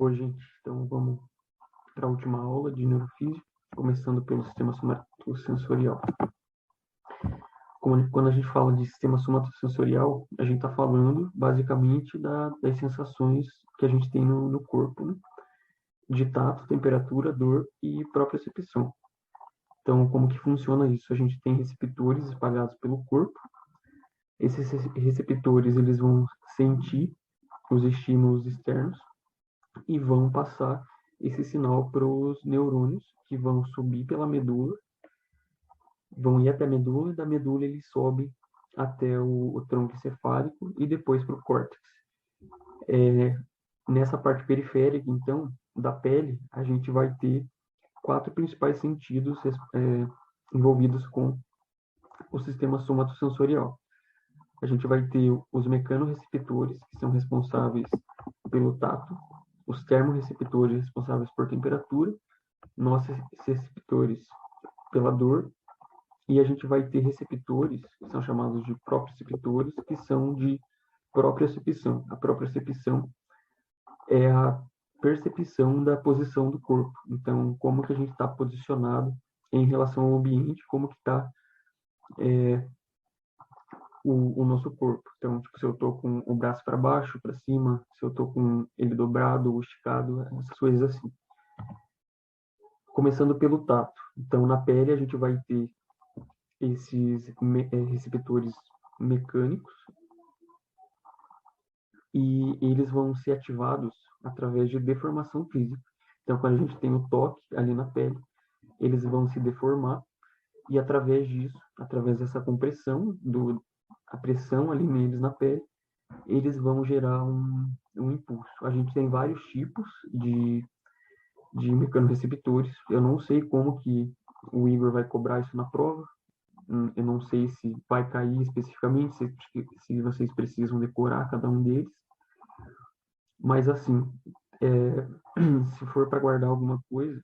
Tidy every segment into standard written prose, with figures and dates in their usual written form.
Oi, gente. Então, vamos para a última aula de neurofísica, começando pelo sistema somatosensorial. Quando a gente fala de sistema somatosensorial, a gente está falando, basicamente, das sensações que a gente tem no corpo, né? De tato, temperatura, dor e propriocepção. Então, como que funciona isso? A gente tem receptores espalhados pelo corpo. Esses receptores, eles vão sentir os estímulos externos e vão passar esse sinal para os neurônios, que vão subir pela medula, vão ir até a medula, e da medula ele sobe até o tronco encefálico e depois para o córtex. Nessa parte periférica, então, da pele, a gente vai ter 4 principais sentidos envolvidos com o sistema somatosensorial. A gente vai ter os mecanorreceptores, que são responsáveis pelo tato, os termorreceptores responsáveis por temperatura, nossos receptores pela dor, e a gente vai ter receptores, que são chamados de proprioceptores, que são de propriocepção. A propriocepção é a percepção da posição do corpo. Então, como que a gente está posicionado em relação ao ambiente, como que está o nosso corpo. Então, tipo, se eu estou com o braço para baixo, para cima, se eu estou com ele dobrado ou esticado, essas coisas assim. Começando pelo tato. Então, na pele, a gente vai ter esses receptores mecânicos e eles vão ser ativados através de deformação física. Então, quando a gente tem o toque ali na pele, eles vão se deformar e através disso, através dessa compressão, a pressão ali neles na pele, eles vão gerar um impulso. A gente tem vários tipos de mecanorreceptores. Eu não sei como que o Igor vai cobrar isso na prova. Eu não sei se vai cair especificamente, se vocês precisam decorar cada um deles. Mas, assim, se for para guardar alguma coisa,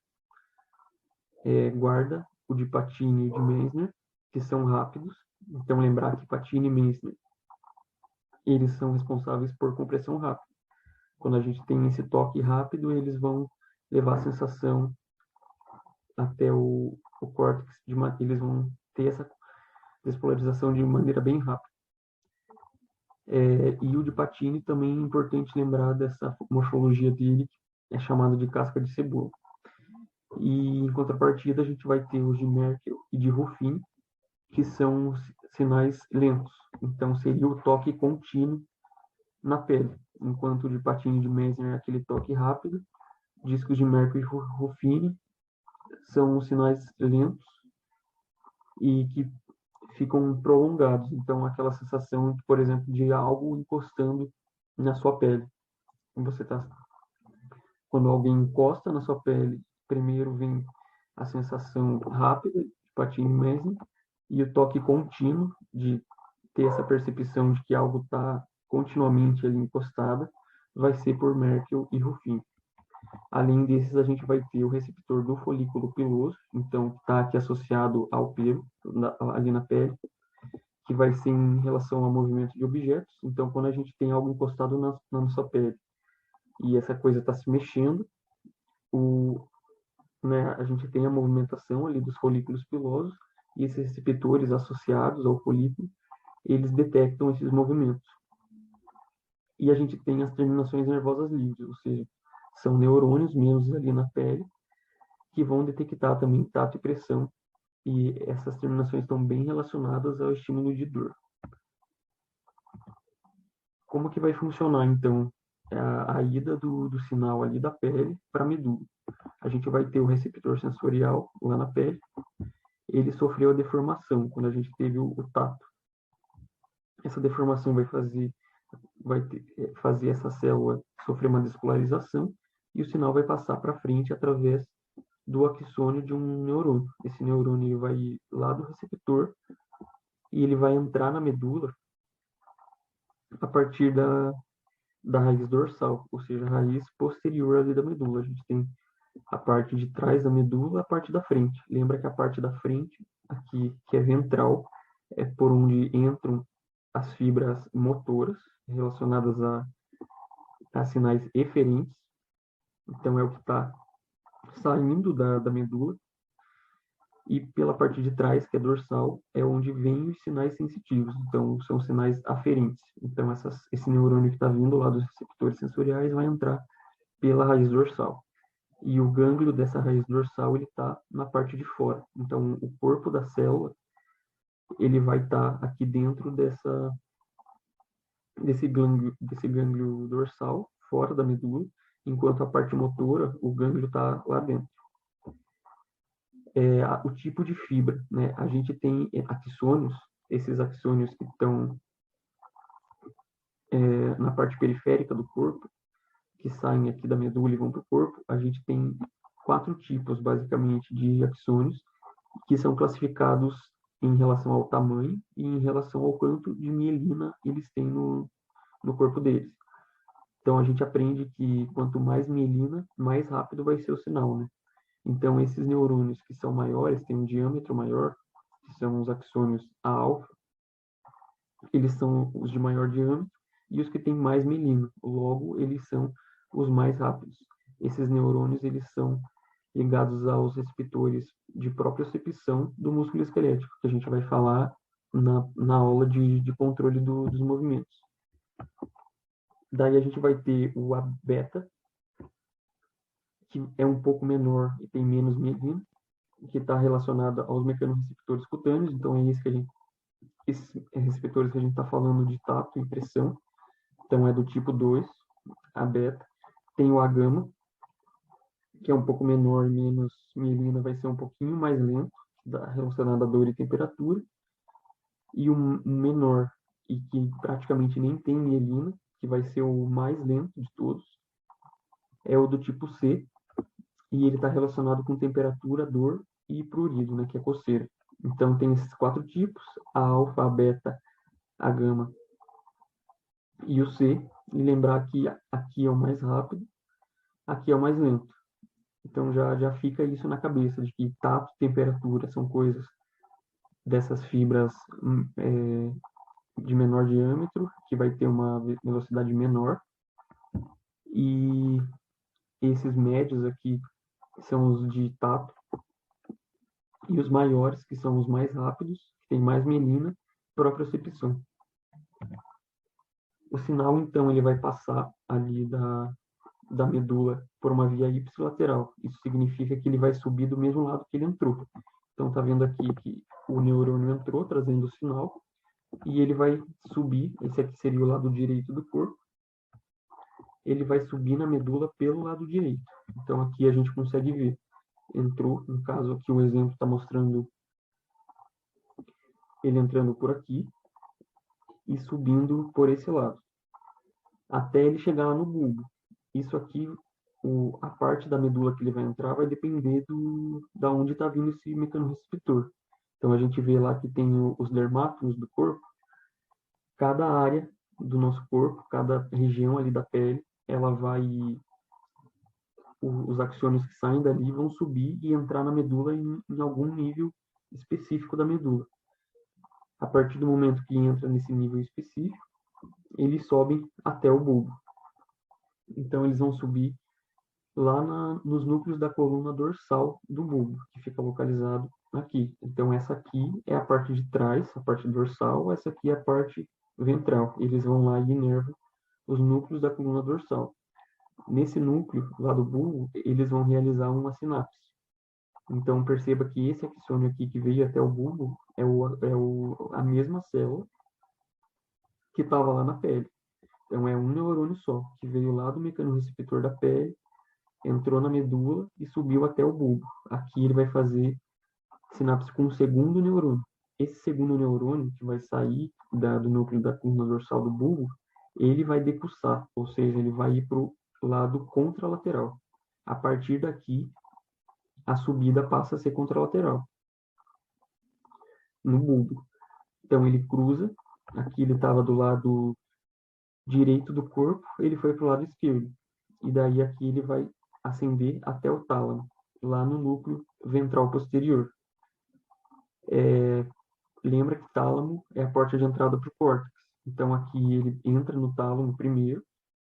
guarda o de Patini e de Meissner, que são rápidos. Então, lembrar que Patini e Meissner, eles são responsáveis por compressão rápida. Quando a gente tem esse toque rápido, eles vão levar a sensação até o córtex, eles vão ter essa despolarização de maneira bem rápida. E o de Patini também é importante lembrar dessa morfologia dele, que é chamada de casca de cebola. E, em contrapartida, a gente vai ter os de Merkel e de Ruffin, que são sinais lentos. Então, seria o toque contínuo na pele, enquanto o de Patini e de Meissner é aquele toque rápido. Discos de Merkel e Ruffin são sinais lentos e que ficam prolongados. Então, aquela sensação, por exemplo, de algo encostando na sua pele. Quando alguém encosta na sua pele, primeiro vem a sensação rápida de Patini e Meissner e o toque contínuo de ter essa percepção de que algo está continuamente ali encostado, vai ser por Merkel e Ruffin. Além desses, a gente vai ter o receptor do folículo piloso, então está aqui associado ao pelo, ali na pele, que vai ser em relação ao movimento de objetos. Então, quando a gente tem algo encostado na nossa pele e essa coisa está se mexendo, a gente tem a movimentação ali dos folículos pilosos e esses receptores associados ao folículo, eles detectam esses movimentos. E a gente tem as terminações nervosas livres, ou seja, são neurônios menos ali na pele, que vão detectar também tato e pressão, e essas terminações estão bem relacionadas ao estímulo de dor. Como que vai funcionar, então, a ida do sinal ali da pele para a medula? A gente vai ter o receptor sensorial lá na pele, ele sofreu a deformação quando a gente teve o tato. Essa deformação vai fazer essa célula sofrer uma despolarização e o sinal vai passar para frente através do axônio de um neurônio. Esse neurônio ele vai ir lá do receptor e ele vai entrar na medula a partir da raiz dorsal, ou seja, a raiz posterior ali da medula. A gente tem a parte de trás da medula, a parte da frente. Lembra que a parte da frente, aqui, que é ventral, é por onde entram as fibras motoras relacionadas a sinais eferentes, Então, é o que está saindo da medula. E pela parte de trás, que é dorsal, é onde vêm os sinais sensitivos. Então, são sinais aferentes. Então, esse neurônio que está vindo lá dos receptores sensoriais vai entrar pela raiz dorsal. E o gânglio dessa raiz dorsal, ele está na parte de fora. Então, o corpo da célula, ele vai estar aqui dentro desse gânglio dorsal, fora da medula, enquanto a parte motora, o gânglio está lá dentro. O tipo de fibra, né? A gente tem axônios, esses axônios que estão na parte periférica do corpo, que saem aqui da medula e vão para o corpo. A gente tem 4 tipos, basicamente, de axônios, que são classificados em relação ao tamanho e em relação ao quanto de mielina eles têm no corpo deles. Então, a gente aprende que quanto mais mielina, mais rápido vai ser o sinal, né? Então, esses neurônios que são maiores, têm um diâmetro maior, que são os axônios A-alfa, eles são os de maior diâmetro, e os que têm mais mielina. Logo, eles são os mais rápidos. Esses neurônios, eles são ligados aos receptores de propriocepção do músculo esquelético, que a gente vai falar na aula de controle dos movimentos. Daí a gente vai ter o A-beta, que é um pouco menor e tem menos mielina, que está relacionado aos mecanorreceptores cutâneos. Então, esses receptores que a gente está falando de tato e pressão. Então, é do tipo 2, A-beta. Tem o A-gama, que é um pouco menor e menos mielina, vai ser um pouquinho mais lento, relacionado à dor e temperatura. E um menor, e que praticamente nem tem mielina, que vai ser o mais lento de todos, é o do tipo C, e ele está relacionado com temperatura, dor e prurido, né, que é coceira. Então, tem esses 4 tipos, a alfa, a beta, a gama e o C. E lembrar que aqui é o mais rápido, aqui é o mais lento. Então, já fica isso na cabeça, de que tato e temperatura são coisas dessas fibras de menor diâmetro, que vai ter uma velocidade menor. E esses médios aqui são os de tato, e os maiores, que são os mais rápidos, que tem mais mielina, propriocepção. O sinal, então, ele vai passar ali da medula por uma via ipsilateral. Isso significa que ele vai subir do mesmo lado que ele entrou. Então, tá vendo aqui que o neurônio entrou trazendo o sinal, e ele vai subir, esse aqui seria o lado direito do corpo, ele vai subir na medula pelo lado direito. Então, aqui a gente consegue ver. Entrou, no caso aqui o exemplo está mostrando ele entrando por aqui e subindo por esse lado, até ele chegar lá no bulbo. Isso aqui, a parte da medula que ele vai entrar vai depender da onde está vindo esse mecanorreceptor. Então, a gente vê lá que tem os dermátonos do corpo. Cada área do nosso corpo, cada região ali da pele, ela vai... Os axônios que saem dali vão subir e entrar na medula em algum nível específico da medula. A partir do momento que entra nesse nível específico, eles sobem até o bulbo. Então, eles vão subir lá nos núcleos da coluna dorsal do bulbo, que fica localizado aqui. Então, essa aqui é a parte de trás, a parte dorsal, essa aqui é a parte ventral. Eles vão lá e inervam os núcleos da coluna dorsal. Nesse núcleo, lá do bulbo, eles vão realizar uma sinapse. Então, perceba que esse axônio aqui que veio até o bulbo é a mesma célula que estava lá na pele. Então, é um neurônio só, que veio lá do mecanorreceptor da pele, entrou na medula e subiu até o bulbo. Aqui ele vai fazer sinapse com o segundo neurônio. Esse segundo neurônio, que vai sair do núcleo da coluna dorsal do bulbo, ele vai decussar, ou seja, ele vai ir para o lado contralateral. A partir daqui, a subida passa a ser contralateral, no bulbo. Então, ele cruza, aqui ele estava do lado direito do corpo, ele foi para o lado esquerdo. E daí aqui ele vai ascender até o tálamo, lá no núcleo ventral posterior. Lembra que tálamo é a porta de entrada para o córtex. Então, aqui ele entra no tálamo primeiro,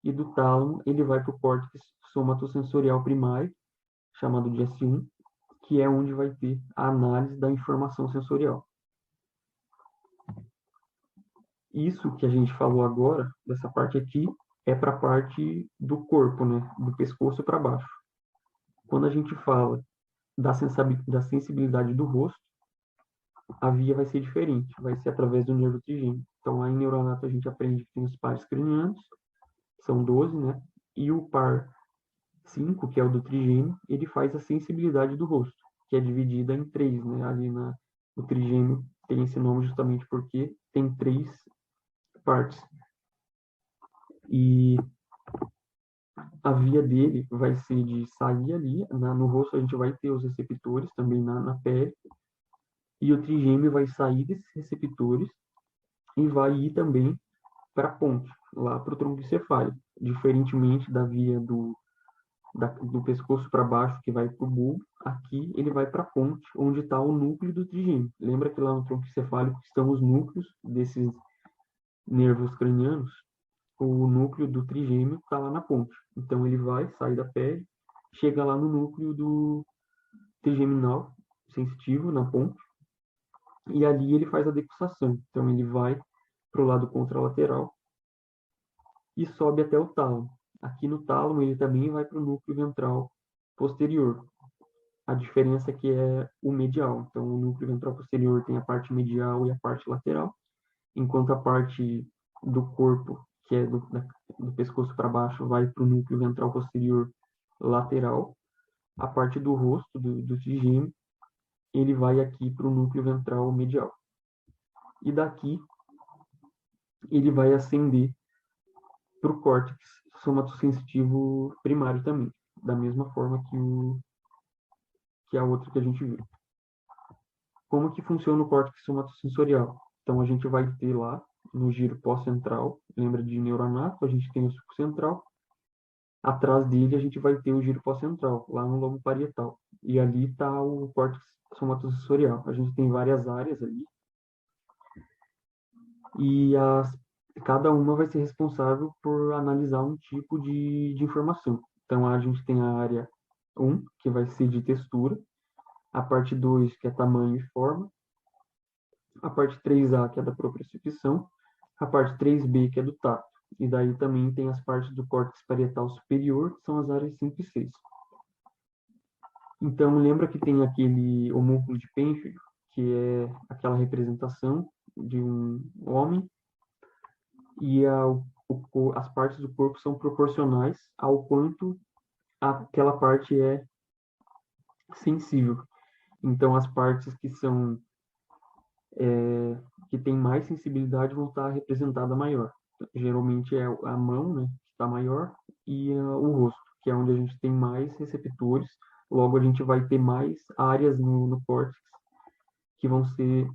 e do tálamo ele vai para o córtex somatosensorial primário, chamado de S1, que é onde vai ter a análise da informação sensorial. Isso que a gente falou agora, dessa parte aqui, é para a parte do corpo, né? Do pescoço para baixo. Quando a gente fala da sensibilidade do rosto, a via vai ser diferente, vai ser através do nervo trigêmeo. Então, lá em neuroanato a gente aprende que tem os pares cranianos, são 12, né? E o par 5, que é o do trigêmeo, ele faz a sensibilidade do rosto, que é dividida em 3, né? Ali no trigêmeo tem esse nome justamente porque tem 3 partes. E a via dele vai ser de sair ali, no rosto a gente vai ter os receptores também na pele, e o trigêmeo vai sair desses receptores e vai ir também para a ponte, lá para o tronco encefálico, diferentemente da via do pescoço para baixo, que vai para o bulbo, aqui ele vai para a ponte, onde está o núcleo do trigêmeo. Lembra que lá no tronco encefálico estão os núcleos desses nervos cranianos? O núcleo do trigêmeo está lá na ponte. Então ele vai sair da pele, chega lá no núcleo do trigeminal sensitivo, na ponte, e ali ele faz a decusação. Então ele vai para o lado contralateral e sobe até o tálamo. Aqui no tálamo ele também vai para o núcleo ventral posterior. A diferença é que é o medial. Então o núcleo ventral posterior tem a parte medial e a parte lateral, enquanto a parte do corpo, que é do pescoço para baixo, vai para o núcleo ventral posterior lateral. A parte do rosto, do trigêmeo, ele vai aqui para o núcleo ventral medial. E daqui, ele vai ascender para o córtex somatosensitivo primário também, da mesma forma que a outra que a gente viu. Como que funciona o córtex somatosensorial? Então, a gente vai ter lá, no giro pós-central, lembra de neuroanato, a gente tem o sulco central, atrás dele a gente vai ter o giro pós-central, lá no lobo parietal. E ali está o córtex somatosensorial. A gente tem várias áreas ali, e cada uma vai ser responsável por analisar um tipo de informação. Então, a gente tem a área 1, que vai ser de textura, a parte 2, que é tamanho e forma, a parte 3A, que é da propriocepção, a parte 3B, que é do tato. E daí também tem as partes do córtex parietal superior, que são as áreas 5 e 6. Então, lembra que tem aquele homúnculo de Penfield, que é aquela representação de um homem, e as partes do corpo são proporcionais ao quanto aquela parte é sensível. Então, as partes que têm mais sensibilidade vão estar representadas maior. Geralmente é a mão, né, que está maior, e o rosto, que é onde a gente tem mais receptores. Logo, a gente vai ter mais áreas no córtex que vão ser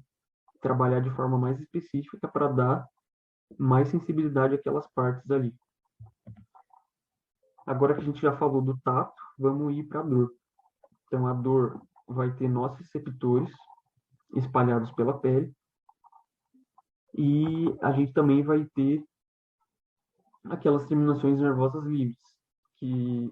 trabalhar de forma mais específica para dar mais sensibilidade àquelas partes ali. Agora que a gente já falou do tato, vamos ir para a dor. Então, a dor vai ter nociceptores espalhados pela pele, e a gente também vai ter aquelas terminações nervosas livres, que,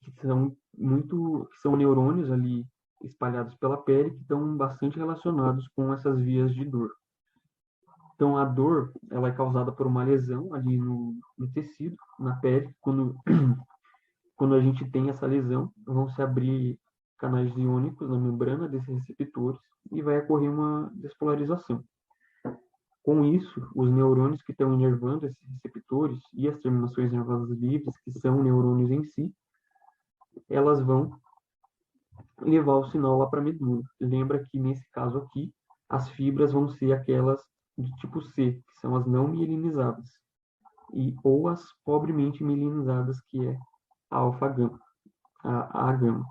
que são neurônios ali espalhados pela pele, que estão bastante relacionados com essas vias de dor. Então, a dor, ela é causada por uma lesão ali no tecido, na pele. Quando a gente tem essa lesão, vão se abrir canais iônicos na membrana desses receptores e vai ocorrer uma despolarização. Com isso, os neurônios que estão inervando esses receptores e as terminações nervosas livres, que são neurônios em si, elas vão levar o sinal lá para a medula. Lembra que, nesse caso aqui, as fibras vão ser aquelas do tipo C, que são as não mielinizadas, ou as pobremente mielinizadas, que é a alfa-gama, a gama,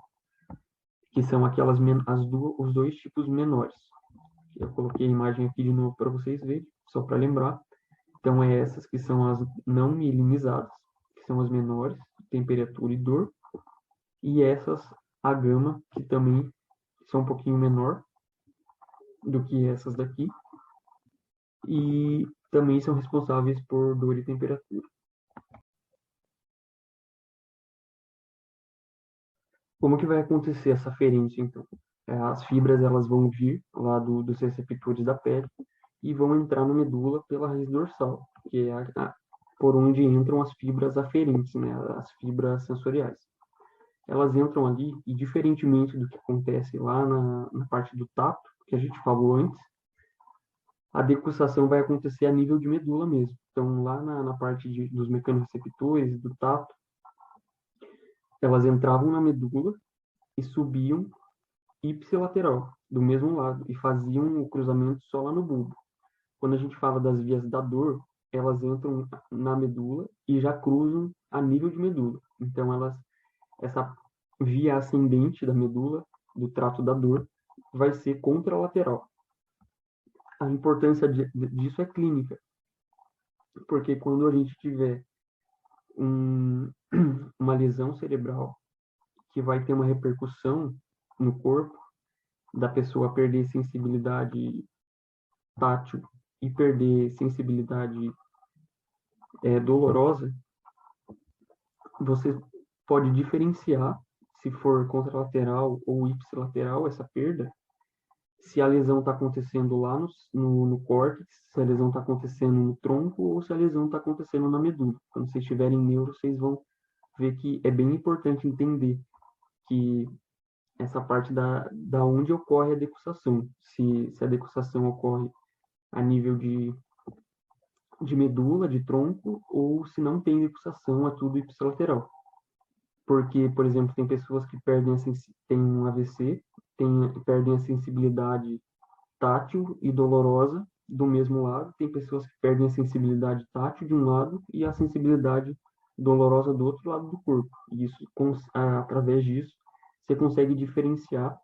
que são aquelas os dois tipos menores. Eu coloquei a imagem aqui de novo para vocês verem, só para lembrar. Então, é essas que são as não mielinizadas, que são as menores, temperatura e dor, e essas, a gama, que também são um pouquinho menor do que essas daqui, e também são responsáveis por dor e temperatura. Como que vai acontecer essa aferência, então? As fibras elas vão vir lá dos receptores da pele e vão entrar na medula pela raiz dorsal, que é por onde entram as fibras aferentes, né, as fibras sensoriais. Elas entram ali e, diferentemente do que acontece lá na parte do tato, que a gente falou antes, a decussação vai acontecer a nível de medula mesmo. Então, lá na parte dos mecanorreceptores, do tato, elas entravam na medula e subiam ipsilateral, do mesmo lado, e faziam o cruzamento só lá no bulbo. Quando a gente fala das vias da dor, elas entram na medula e já cruzam a nível de medula. Então, essa via ascendente da medula, do trato da dor, vai ser contralateral. A importância disso é clínica, porque quando a gente tiver uma lesão cerebral que vai ter uma repercussão no corpo, da pessoa perder sensibilidade tátil e perder sensibilidade dolorosa, você pode diferenciar se for contralateral ou ipsilateral essa perda, se a lesão está acontecendo lá no córtex, se a lesão está acontecendo no tronco ou se a lesão está acontecendo na medula. Quando vocês estiverem em neuro, vocês vão ver que é bem importante entender que essa parte da onde ocorre a decussação. Se a decussação ocorre a nível de medula, de tronco, ou se não tem decussação, é tudo ipsilateral. Porque, por exemplo, tem pessoas que têm um AVC, perdem a sensibilidade tátil e dolorosa do mesmo lado, tem pessoas que perdem a sensibilidade tátil de um lado e a sensibilidade dolorosa do outro lado do corpo. E isso, através disso, você consegue diferenciar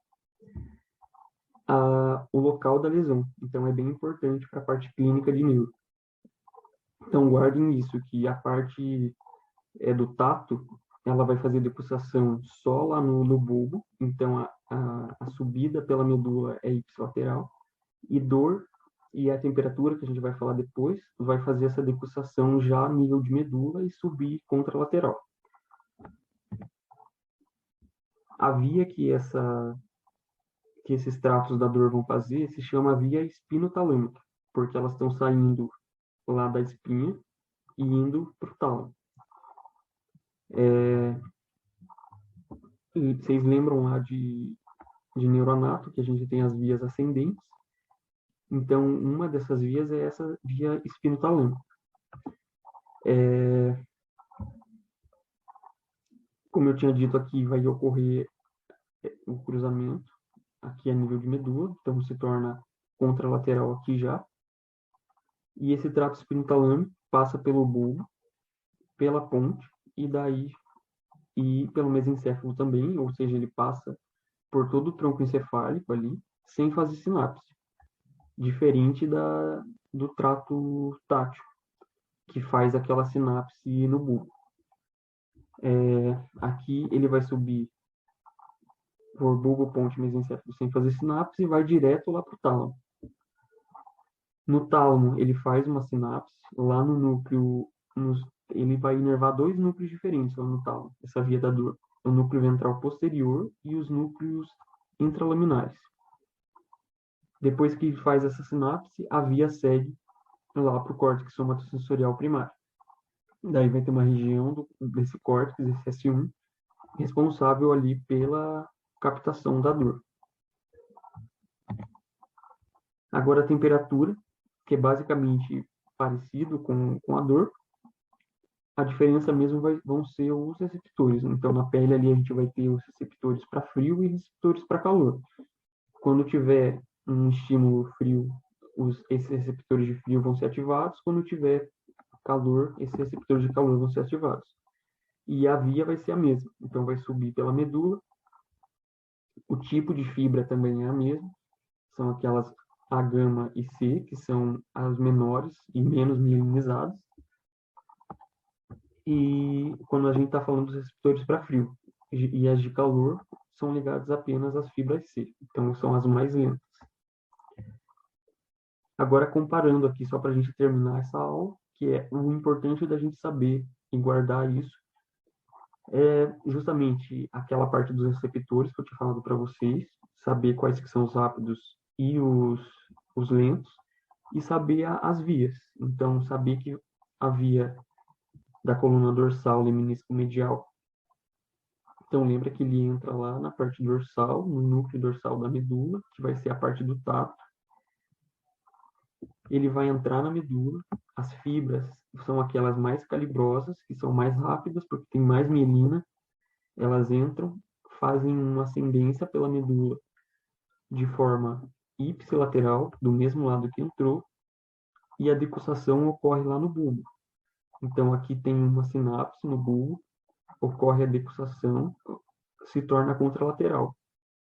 o local da lesão. Então, é bem importante para a parte clínica de neuro. Então, guardem isso, que a parte do tato, ela vai fazer decussação só lá no bulbo, então a subida pela medula é ipsilateral, e dor e a temperatura, que a gente vai falar depois, vai fazer essa decussação já a nível de medula e subir contralateral. A via que esses tratos da dor vão fazer se chama via espinotalâmica, porque elas estão saindo lá da espinha e indo para o tálamo. E vocês lembram lá de neuroanato, que a gente tem as vias ascendentes. Então, uma dessas vias é essa via espinotalâmica. Como eu tinha dito aqui, vai ocorrer o cruzamento aqui a nível de medula, então se torna contralateral aqui já. E esse trato espinotalâmico passa pelo bulbo, pela ponte, e pelo mesencéfalo também, ou seja, ele passa por todo o tronco encefálico ali, sem fazer sinapse. Diferente do trato tátil, que faz aquela sinapse no bulbo. Aqui ele vai subir por bulbo, ponte, mesencéfalo sem fazer sinapse e vai direto lá para o tálamo. No tálamo, ele faz uma sinapse, lá no núcleo, ele vai inervar dois núcleos diferentes lá no tálamo, essa via da dor. O núcleo ventral posterior e os núcleos intralaminares. Depois que faz essa sinapse, a via segue lá para o córtex somatosensorial primário. Daí vai ter uma região desse córtex, esse S1, responsável ali pela captação da dor. Agora a temperatura, que é basicamente parecido com a dor, a diferença mesmo vão ser os receptores. Então, na pele ali a gente vai ter os receptores para frio e receptores para calor. Quando tiver um estímulo frio, esses receptores de frio vão ser ativados. Quando tiver calor, esses receptores de calor vão ser ativados. E a via vai ser a mesma. Então, vai subir pela medula. O tipo de fibra também é a mesma. São aquelas A, gama e C, que são as menores e menos mielinizadas. E quando a gente está falando dos receptores para frio e as de calor, são ligadas apenas às fibras C. Então, são as mais lentas. Agora, comparando aqui, só para a gente terminar essa aula, que é o importante da gente saber e guardar isso, É justamente aquela parte dos receptores que eu tinha falado para vocês, saber quais que são os rápidos e os lentos, e saber as vias. Então, saber que a via da coluna dorsal, lemnisco medial. Então, lembra que ele entra lá na parte dorsal, no núcleo dorsal da medula, que vai ser a parte do tato. Ele vai entrar na medula. As fibras são aquelas mais calibrosas, que são mais rápidas, porque tem mais mielina. Elas entram, fazem uma ascendência pela medula de forma ipsilateral, do mesmo lado que entrou, e a decussação ocorre lá no bulbo. Então, aqui tem uma sinapse no bulbo, ocorre a decussação, se torna contralateral.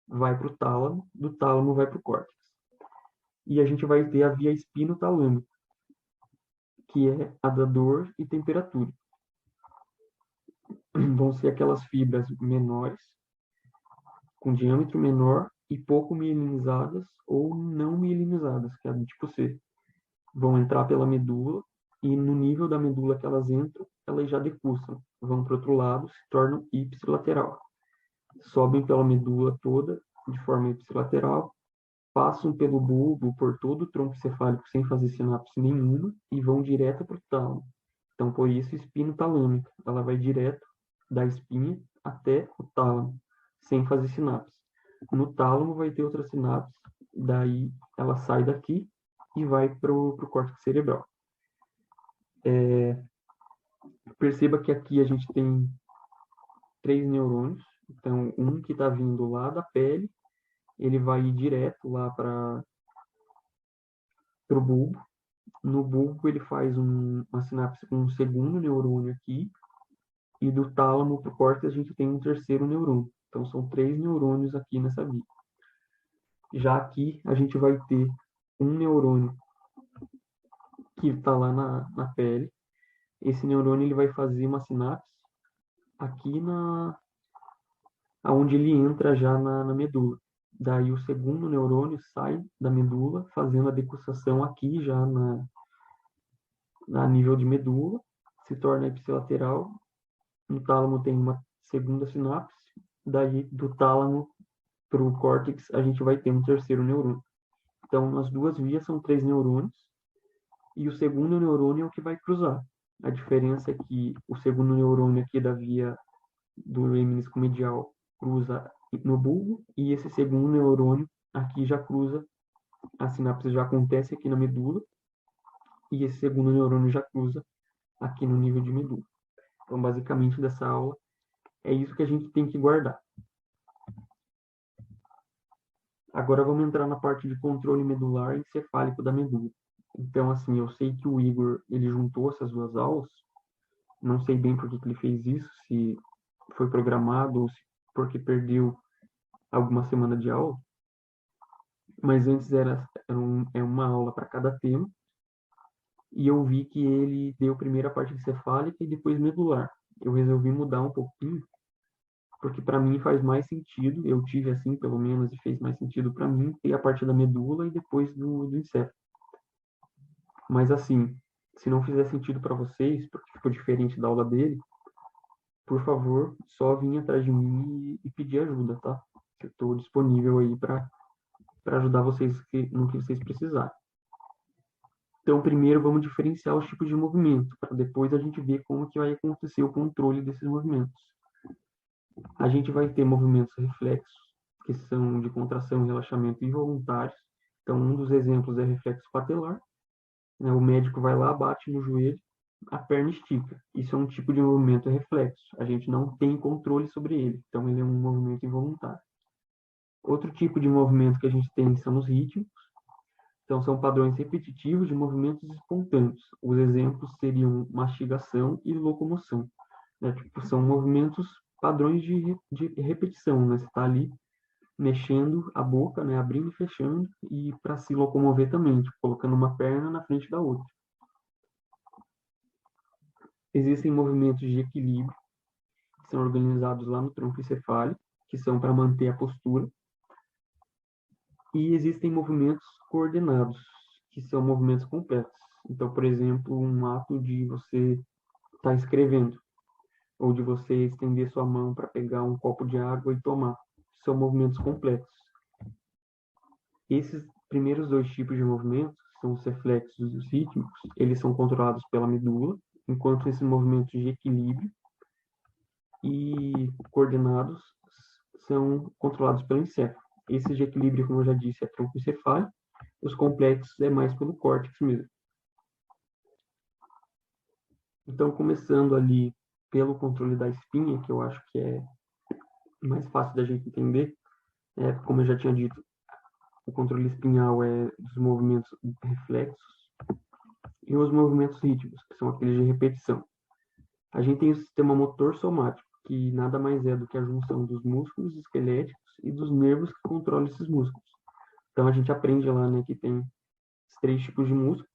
Vai para o tálamo, do tálamo vai para o córtex. E a gente vai ter a via espinotalâmica, que é a da dor e temperatura. Vão ser aquelas fibras menores, com diâmetro menor e pouco mielinizadas ou não mielinizadas, que é do tipo C. Vão entrar pela medula e no nível da medula que elas entram, elas já decussam. Vão para o outro lado, se tornam ipsilateral. Sobem pela medula toda de forma ipsilateral, passam pelo bulbo, por todo o tronco cefálico sem fazer sinapse nenhuma e vão direto para o tálamo. Então, por isso, espinotalâmica. Ela vai direto da espinha até o tálamo, sem fazer sinapse. No tálamo vai ter outra sinapse, daí ela sai daqui e vai para o córtex cerebral. Perceba que aqui a gente tem 3 neurônios. Então, um que está vindo lá da pele, ele vai ir direto lá para o bulbo. No bulbo, ele faz uma sinapse com um segundo neurônio aqui, e do tálamo para o córtex a gente tem um terceiro neurônio. Então, são 3 neurônios aqui nessa via. Já aqui, a gente vai ter um neurônio que está lá na pele. Esse neurônio ele vai fazer uma sinapse aqui aonde ele entra já na medula. Daí o segundo neurônio sai da medula, fazendo a decussação aqui já na nível de medula, se torna ipsilateral. No tálamo tem uma segunda sinapse, daí do tálamo para o córtex a gente vai ter um terceiro neurônio. Então, nas duas vias são 3 neurônios, e o segundo neurônio é o que vai cruzar. A diferença é que o segundo neurônio aqui da via do lemnisco medial cruza no bulbo, e esse segundo neurônio aqui já cruza, a sinapse já acontece aqui na medula, e esse segundo neurônio já cruza aqui no nível de medula. Então, basicamente, dessa aula, é isso que a gente tem que guardar. Agora vamos entrar na parte de controle medular e encefálico da medula. Então, assim, eu sei que o Igor, ele juntou essas duas aulas, não sei bem por que ele fez isso, se foi programado ou se porque perdeu alguma semana de aula, mas antes é uma aula para cada tema, e eu vi que ele deu primeiro a parte encefálica e depois medular. Eu resolvi mudar um pouquinho, porque para mim faz mais sentido, eu tive assim, pelo menos, e fez mais sentido para mim, ter a parte da medula e depois do encéfalo. Mas assim, se não fizer sentido para vocês, porque ficou diferente da aula dele, por favor, só vir atrás de mim e pedir ajuda, tá? Eu estou disponível aí para ajudar vocês no que vocês precisarem. Então, primeiro vamos diferenciar os tipos de movimento, para depois a gente ver como que vai acontecer o controle desses movimentos. A gente vai ter movimentos reflexos, que são de contração e relaxamento involuntários. Então, um dos exemplos é reflexo patelar. Né? O médico vai lá, bate no joelho, a perna estica. Isso é um tipo de movimento reflexo. A gente não tem controle sobre ele. Então, ele é um movimento involuntário. Outro tipo de movimento que a gente tem são os rítmicos. Então, são padrões repetitivos de movimentos espontâneos. Os exemplos seriam mastigação e locomoção. Né? Tipo, são movimentos padrões de repetição. Né? Você está ali mexendo a boca, né? Abrindo e fechando, e para se locomover também, tipo, colocando uma perna na frente da outra. Existem movimentos de equilíbrio, que são organizados lá no tronco encefálico, que são para manter a postura. E existem movimentos coordenados, que são movimentos completos. Então, por exemplo, um ato de você estar escrevendo. ou de você estender sua mão para pegar um copo de água e tomar. São movimentos complexos. Esses primeiros dois tipos de movimentos, são os reflexos e os rítmicos, eles são controlados pela medula, enquanto esses movimentos de equilíbrio e coordenados são controlados pelo encéfalo. Esses de equilíbrio, como eu já disse, é troncoencefálico, os complexos é mais pelo córtex mesmo. Então, começando ali pelo controle da espinha, que eu acho que é mais fácil da gente entender, como eu já tinha dito, o controle espinhal é dos movimentos reflexos e os movimentos rítmicos, que são aqueles de repetição. A gente tem o sistema motor somático, que nada mais é do que a junção dos músculos esqueléticos e dos nervos que controlam esses músculos. Então, a gente aprende lá, né, que tem os 3 tipos de músculo: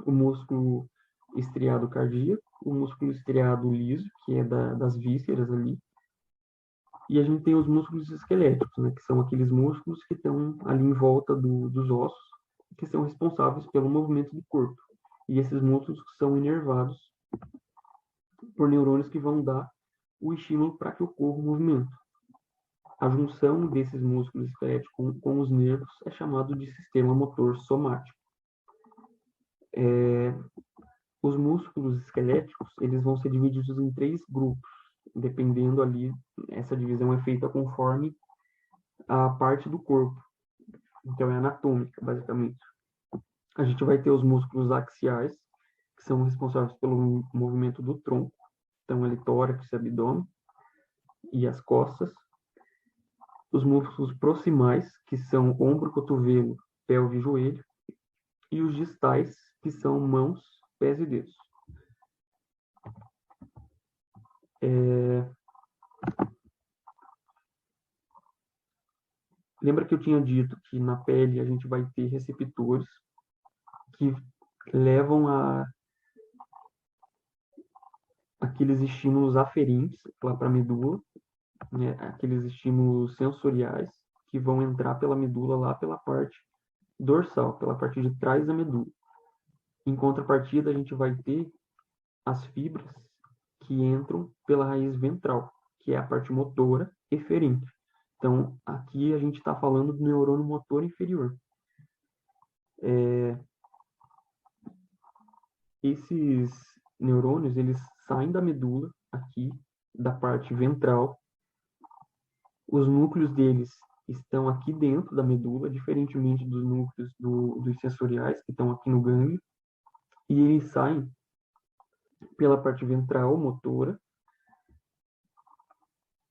o músculo estriado cardíaco, o músculo estriado liso, que é das vísceras ali, e a gente tem os músculos esqueléticos, né, que são aqueles músculos que estão ali em volta dos ossos, que são responsáveis pelo movimento do corpo. E esses músculos são inervados por neurônios que vão dar o estímulo para que ocorra o movimento. A junção desses músculos esqueléticos com os nervos é chamado de sistema motor somático. Os músculos esqueléticos, eles vão ser divididos em 3 grupos, dependendo ali, essa divisão é feita conforme a parte do corpo. Então, é anatômica, basicamente. A gente vai ter os músculos axiais, que são responsáveis pelo movimento do tronco. Então, ali, tórax, abdômen e as costas. Os músculos proximais, que são ombro, cotovelo, pelve e joelho. E os distais, que são mãos, pés e dedos. Lembra que eu tinha dito que na pele a gente vai ter receptores que levam a aqueles estímulos aferentes lá para a medula, né? Aqueles estímulos sensoriais que vão entrar pela medula lá pela parte dorsal, pela parte de trás da medula. Em contrapartida, a gente vai ter as fibras que entram pela raiz ventral, que é a parte motora eferente. Então, aqui a gente está falando do neurônio motor inferior. Esses neurônios, eles saem da medula, aqui, da parte ventral. Os núcleos deles estão aqui dentro da medula, diferentemente dos núcleos dos sensoriais, que estão aqui no gânglio. E eles saem pela parte ventral motora,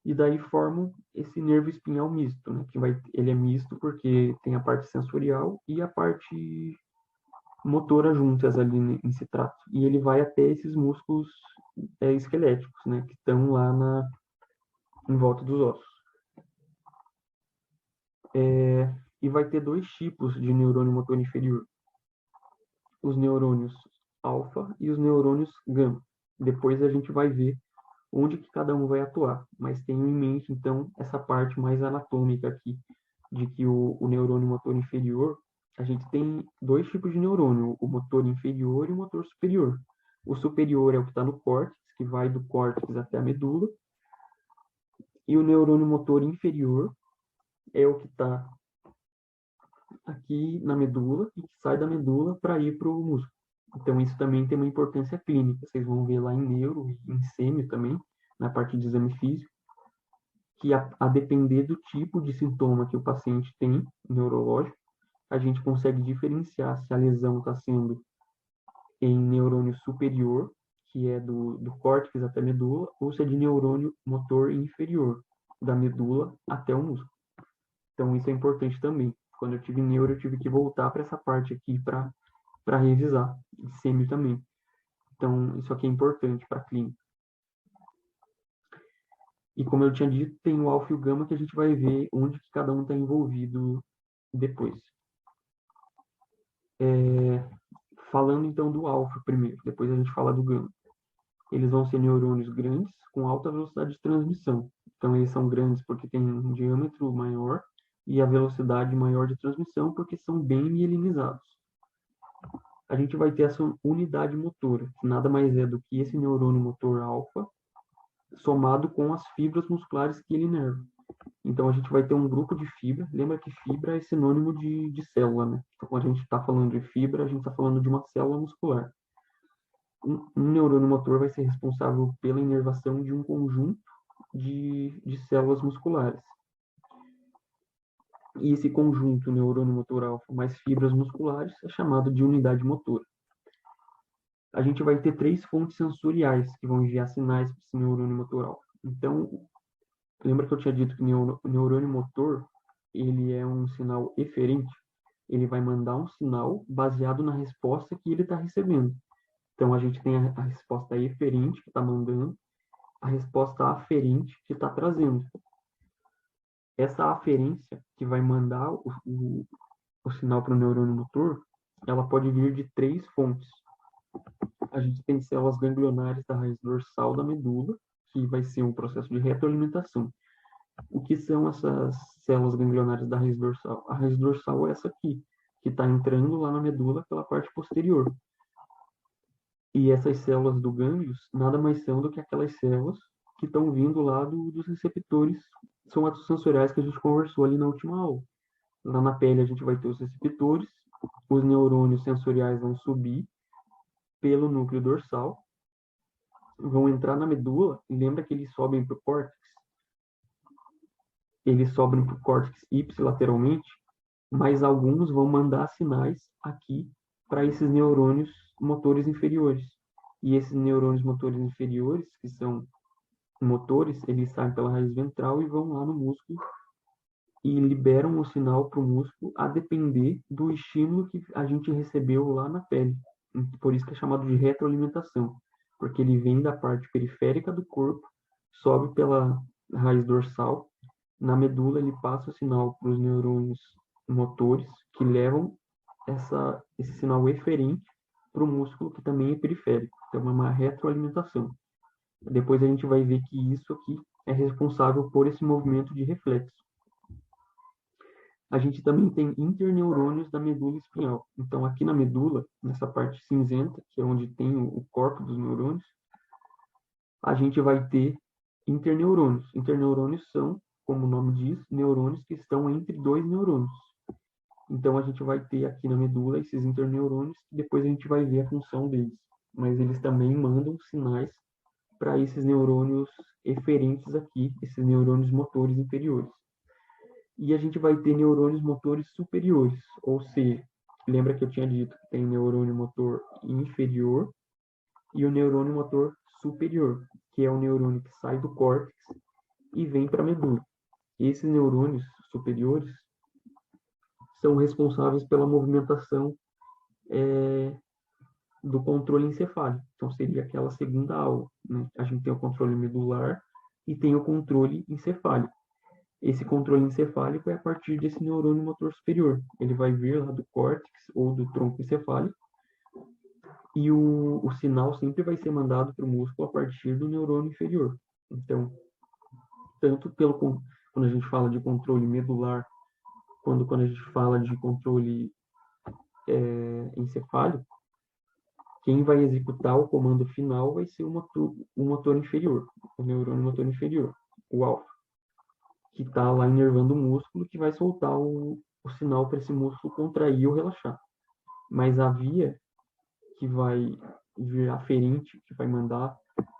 e daí formam esse nervo espinhal misto, né? Ele é misto porque tem a parte sensorial e a parte motora juntas ali em citrato. E ele vai até esses músculos esqueléticos, né? Que estão lá em volta dos ossos. E vai ter 2 tipos de neurônio motor inferior: os neurônios alfa e os neurônios gama. Depois a gente vai ver onde que cada um vai atuar, mas tenham em mente, então, essa parte mais anatômica aqui, de que o neurônio motor inferior, a gente tem 2 tipos de neurônio: o motor inferior e o motor superior. O superior é o que está no córtex, que vai do córtex até a medula, e o neurônio motor inferior é o que está aqui na medula e que sai da medula para ir para o músculo. Então, isso também tem uma importância clínica. Vocês vão ver lá em neuro e em sêmio também, na parte de exame físico, que a depender do tipo de sintoma que o paciente tem, neurológico, a gente consegue diferenciar se a lesão está sendo em neurônio superior, que é do córtex até a medula, ou se é de neurônio motor inferior, da medula até o músculo. Então, isso é importante também. Quando eu tive neuro, eu tive que voltar para essa parte aqui para revisar. E sêmio também. Então, isso aqui é importante para a clínica. E como eu tinha dito, tem o alfa e o gama, que a gente vai ver onde que cada um está envolvido depois. Falando então do alfa primeiro, depois a gente fala do gama. Eles vão ser neurônios grandes com alta velocidade de transmissão. Então, eles são grandes porque têm um diâmetro maior e a velocidade maior de transmissão porque são bem mielinizados. a gente vai ter essa unidade motora, que nada mais é do que esse neurônio motor alfa somado com as fibras musculares que ele inerva. Então, a gente vai ter um grupo de fibra. Lembra que fibra é sinônimo de célula, né? Então, quando a gente está falando de fibra, a gente está falando de uma célula muscular. Um neurônio motor vai ser responsável pela inervação de um conjunto de células musculares. E esse conjunto neurônio motor alfa mais fibras musculares é chamado de unidade motora. A gente vai ter 3 fontes sensoriais que vão enviar sinais para esse neurônio motor alfa. Então, lembra que eu tinha dito que o neurônio motor, ele é um sinal eferente? Ele vai mandar um sinal baseado na resposta que ele está recebendo. Então, a gente tem a resposta eferente, que está mandando, a resposta aferente, que está trazendo. Essa aferência, que vai mandar o sinal para o neurônio motor, ela pode vir de 3 fontes. A gente tem células ganglionares da raiz dorsal da medula, que vai ser um processo de retroalimentação. O que são essas células ganglionares da raiz dorsal? A raiz dorsal é essa aqui, que está entrando lá na medula pela parte posterior. E essas células do gânglios nada mais são do que aquelas células que estão vindo lá dos receptores somatosensoriais que a gente conversou ali na última aula. Lá na pele a gente vai ter os receptores, os neurônios sensoriais vão subir pelo núcleo dorsal, vão entrar na medula, e lembra que eles sobem para o córtex? Eles sobem para o córtex ipsilateralmente, mas alguns vão mandar sinais aqui para esses neurônios motores inferiores. E esses neurônios motores inferiores, que são motores, eles saem pela raiz ventral e vão lá no músculo e liberam o sinal para o músculo a depender do estímulo que a gente recebeu lá na pele. Por isso que é chamado de retroalimentação, porque ele vem da parte periférica do corpo, sobe pela raiz dorsal, na medula ele passa o sinal para os neurônios motores, que levam esse sinal eferente para o músculo, que também é periférico. Então, é uma retroalimentação. Depois a gente vai ver que isso aqui é responsável por esse movimento de reflexo. A gente também tem interneurônios da medula espinhal. Então, aqui na medula, nessa parte cinzenta, que é onde tem o corpo dos neurônios, a gente vai ter interneurônios. Interneurônios são, como o nome diz, neurônios que estão entre 2 neurônios. Então, a gente vai ter aqui na medula esses interneurônios, que depois a gente vai ver a função deles. Mas eles também mandam sinais para esses neurônios eferentes aqui, esses neurônios motores inferiores. E a gente vai ter neurônios motores superiores, ou seja, lembra que eu tinha dito que tem neurônio motor inferior e o neurônio motor superior, que é o neurônio que sai do córtex e vem para a medula. Esses neurônios superiores são responsáveis pela movimentação do controle encefálico. Então, seria aquela segunda aula, né? A gente tem o controle medular e tem o controle encefálico. Esse controle encefálico é a partir desse neurônio motor superior. Ele vai vir lá do córtex ou do tronco encefálico e o sinal sempre vai ser mandado para o músculo a partir do neurônio inferior. Então, tanto quando a gente fala de controle medular, quando a gente fala de controle encefálico, quem vai executar o comando final vai ser o motor inferior, o neurônio motor inferior, o alfa, que está lá inervando o músculo, que vai soltar o sinal para esse músculo contrair ou relaxar. Mas a via que vai vir aferente, que vai mandar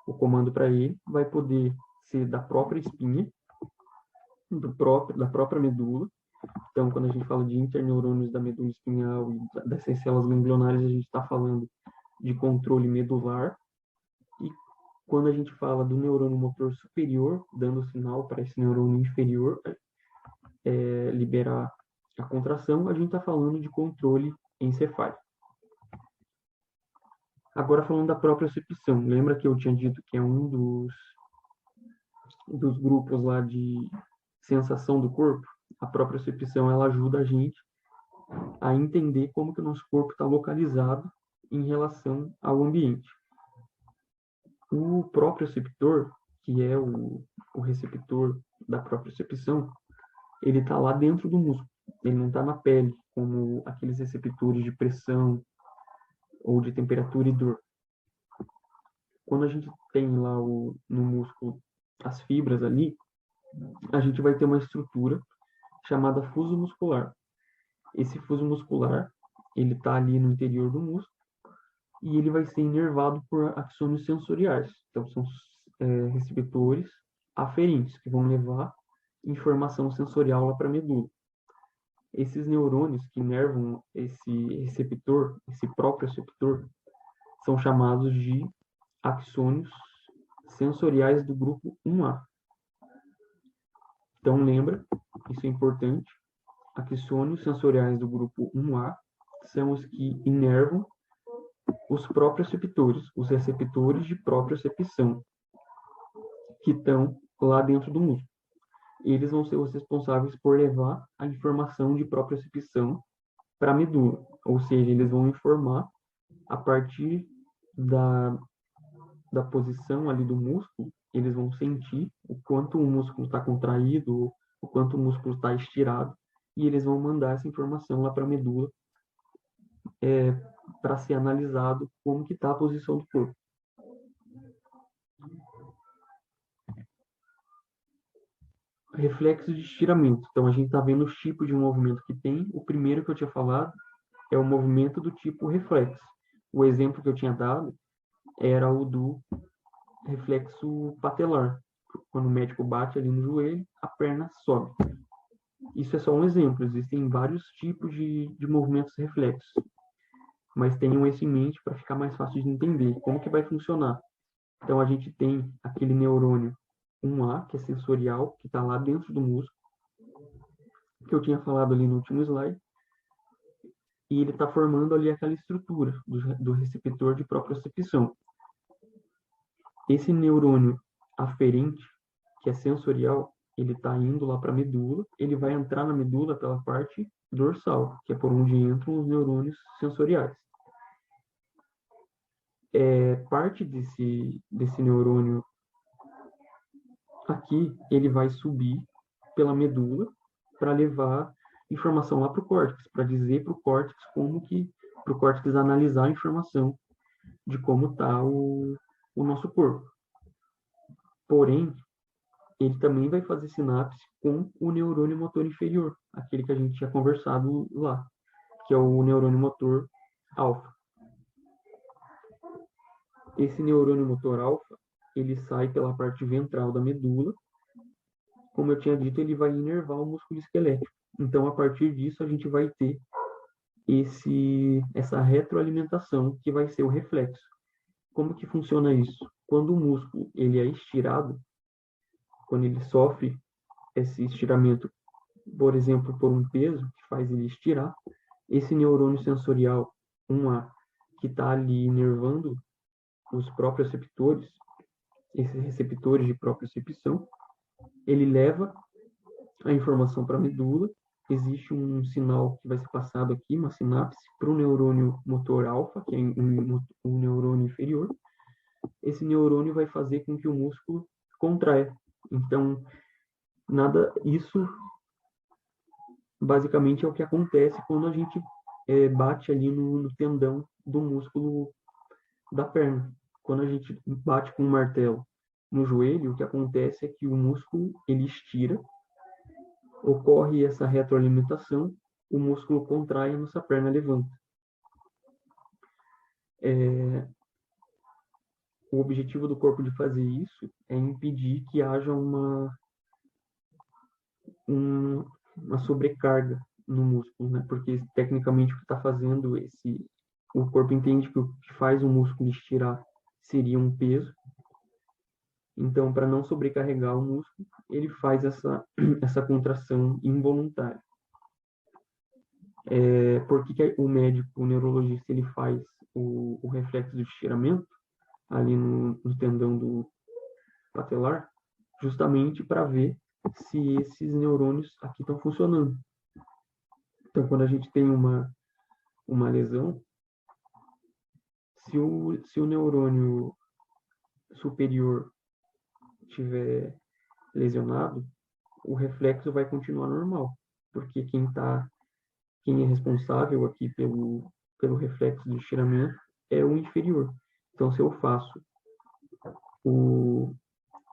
o comando para ele, vai poder ser da própria espinha, da própria medula. Então, quando a gente fala de interneurônios da medula espinhal e dessas células ganglionares, a gente está falando de controle medular. E quando a gente fala do neurônio motor superior, dando sinal para esse neurônio inferior liberar a contração, a gente está falando de controle encefálico. Agora, falando da propriocepção, lembra que eu tinha dito que é um dos grupos lá de sensação do corpo? A propriocepção, ela ajuda a gente a entender como que o nosso corpo está localizado em relação ao ambiente. O proprioceptor, que é o receptor da propriocepção, ele está lá dentro do músculo. Ele não está na pele, como aqueles receptores de pressão, ou de temperatura e dor. Quando a gente tem lá no músculo as fibras ali, a gente vai ter uma estrutura chamada fuso muscular. Esse fuso muscular, ele está ali no interior do músculo e ele vai ser inervado por axônios sensoriais. Então, são receptores aferentes que vão levar informação sensorial lá para a medula. Esses neurônios que inervam esse receptor, esse próprio receptor, são chamados de axônios sensoriais do grupo 1A. Então, lembra, isso é importante, axônios sensoriais do grupo 1A são os que inervam os próprios receptores, os receptores de propriocepção, que estão lá dentro do músculo. Eles vão ser os responsáveis por levar a informação de propriocepção para a medula, ou seja, eles vão informar a partir da posição ali do músculo, eles vão sentir o quanto o músculo está contraído, o quanto o músculo está estirado, e eles vão mandar essa informação lá para a medula para ser analisado como que está a posição do corpo. Reflexo de estiramento. Então, a gente está vendo os tipos de movimento que tem. O primeiro que eu tinha falado é o movimento do tipo reflexo. O exemplo que eu tinha dado era o do reflexo patelar. Quando o médico bate ali no joelho, a perna sobe. Isso é só um exemplo. Existem vários tipos de movimentos reflexos. Mas tenham esse em mente para ficar mais fácil de entender como que vai funcionar. Então, a gente tem aquele neurônio 1A, que é sensorial, que está lá dentro do músculo, que eu tinha falado ali no último slide, e ele está formando ali aquela estrutura do receptor de propriocepção. Esse neurônio aferente, que é sensorial, ele está indo lá para a medula, ele vai entrar na medula pela parte dorsal, que é por onde entram os neurônios sensoriais. Parte desse neurônio aqui, ele vai subir pela medula para levar informação lá para o córtex, para dizer para o córtex para o córtex analisar a informação de como está o nosso corpo. Porém, ele também vai fazer sinapse com o neurônio motor inferior, aquele que a gente tinha conversado lá, que é o neurônio motor alfa. Esse neurônio motor alfa, ele sai pela parte ventral da medula. Como eu tinha dito, ele vai inervar o músculo esquelético. Então, a partir disso, a gente vai ter essa retroalimentação, que vai ser o reflexo. Como que funciona isso? Quando o músculo ele é estirado, quando ele sofre esse estiramento, por exemplo, por um peso que faz ele estirar, esse neurônio sensorial 1A, que está ali inervando os próprios receptores, esses receptores de propriocepção, ele leva a informação para a medula, existe um sinal que vai ser passado aqui, uma sinapse, para o neurônio motor alfa, que é um neurônio inferior. Esse neurônio vai fazer com que o músculo contraia. Então, isso basicamente é o que acontece quando a gente bate ali no tendão do músculo da perna. Quando a gente bate com um martelo no joelho, o que acontece é que o músculo ele estira, ocorre essa retroalimentação, o músculo contrai e a nossa perna levanta. O objetivo do corpo de fazer isso é impedir que haja uma sobrecarga no músculo, né? Porque tecnicamente o que está fazendo o corpo entende que o que faz o músculo estirar seria um peso. Então, para não sobrecarregar o músculo, ele faz essa contração involuntária. Por que o médico, o neurologista, ele faz o reflexo de estiramento ali no tendão do patelar? Justamente para ver se esses neurônios aqui estão funcionando. Então, quando a gente tem uma lesão, se o neurônio superior estiver lesionado, o reflexo vai continuar normal, porque quem é responsável aqui pelo reflexo de estiramento é o inferior. Então, se eu faço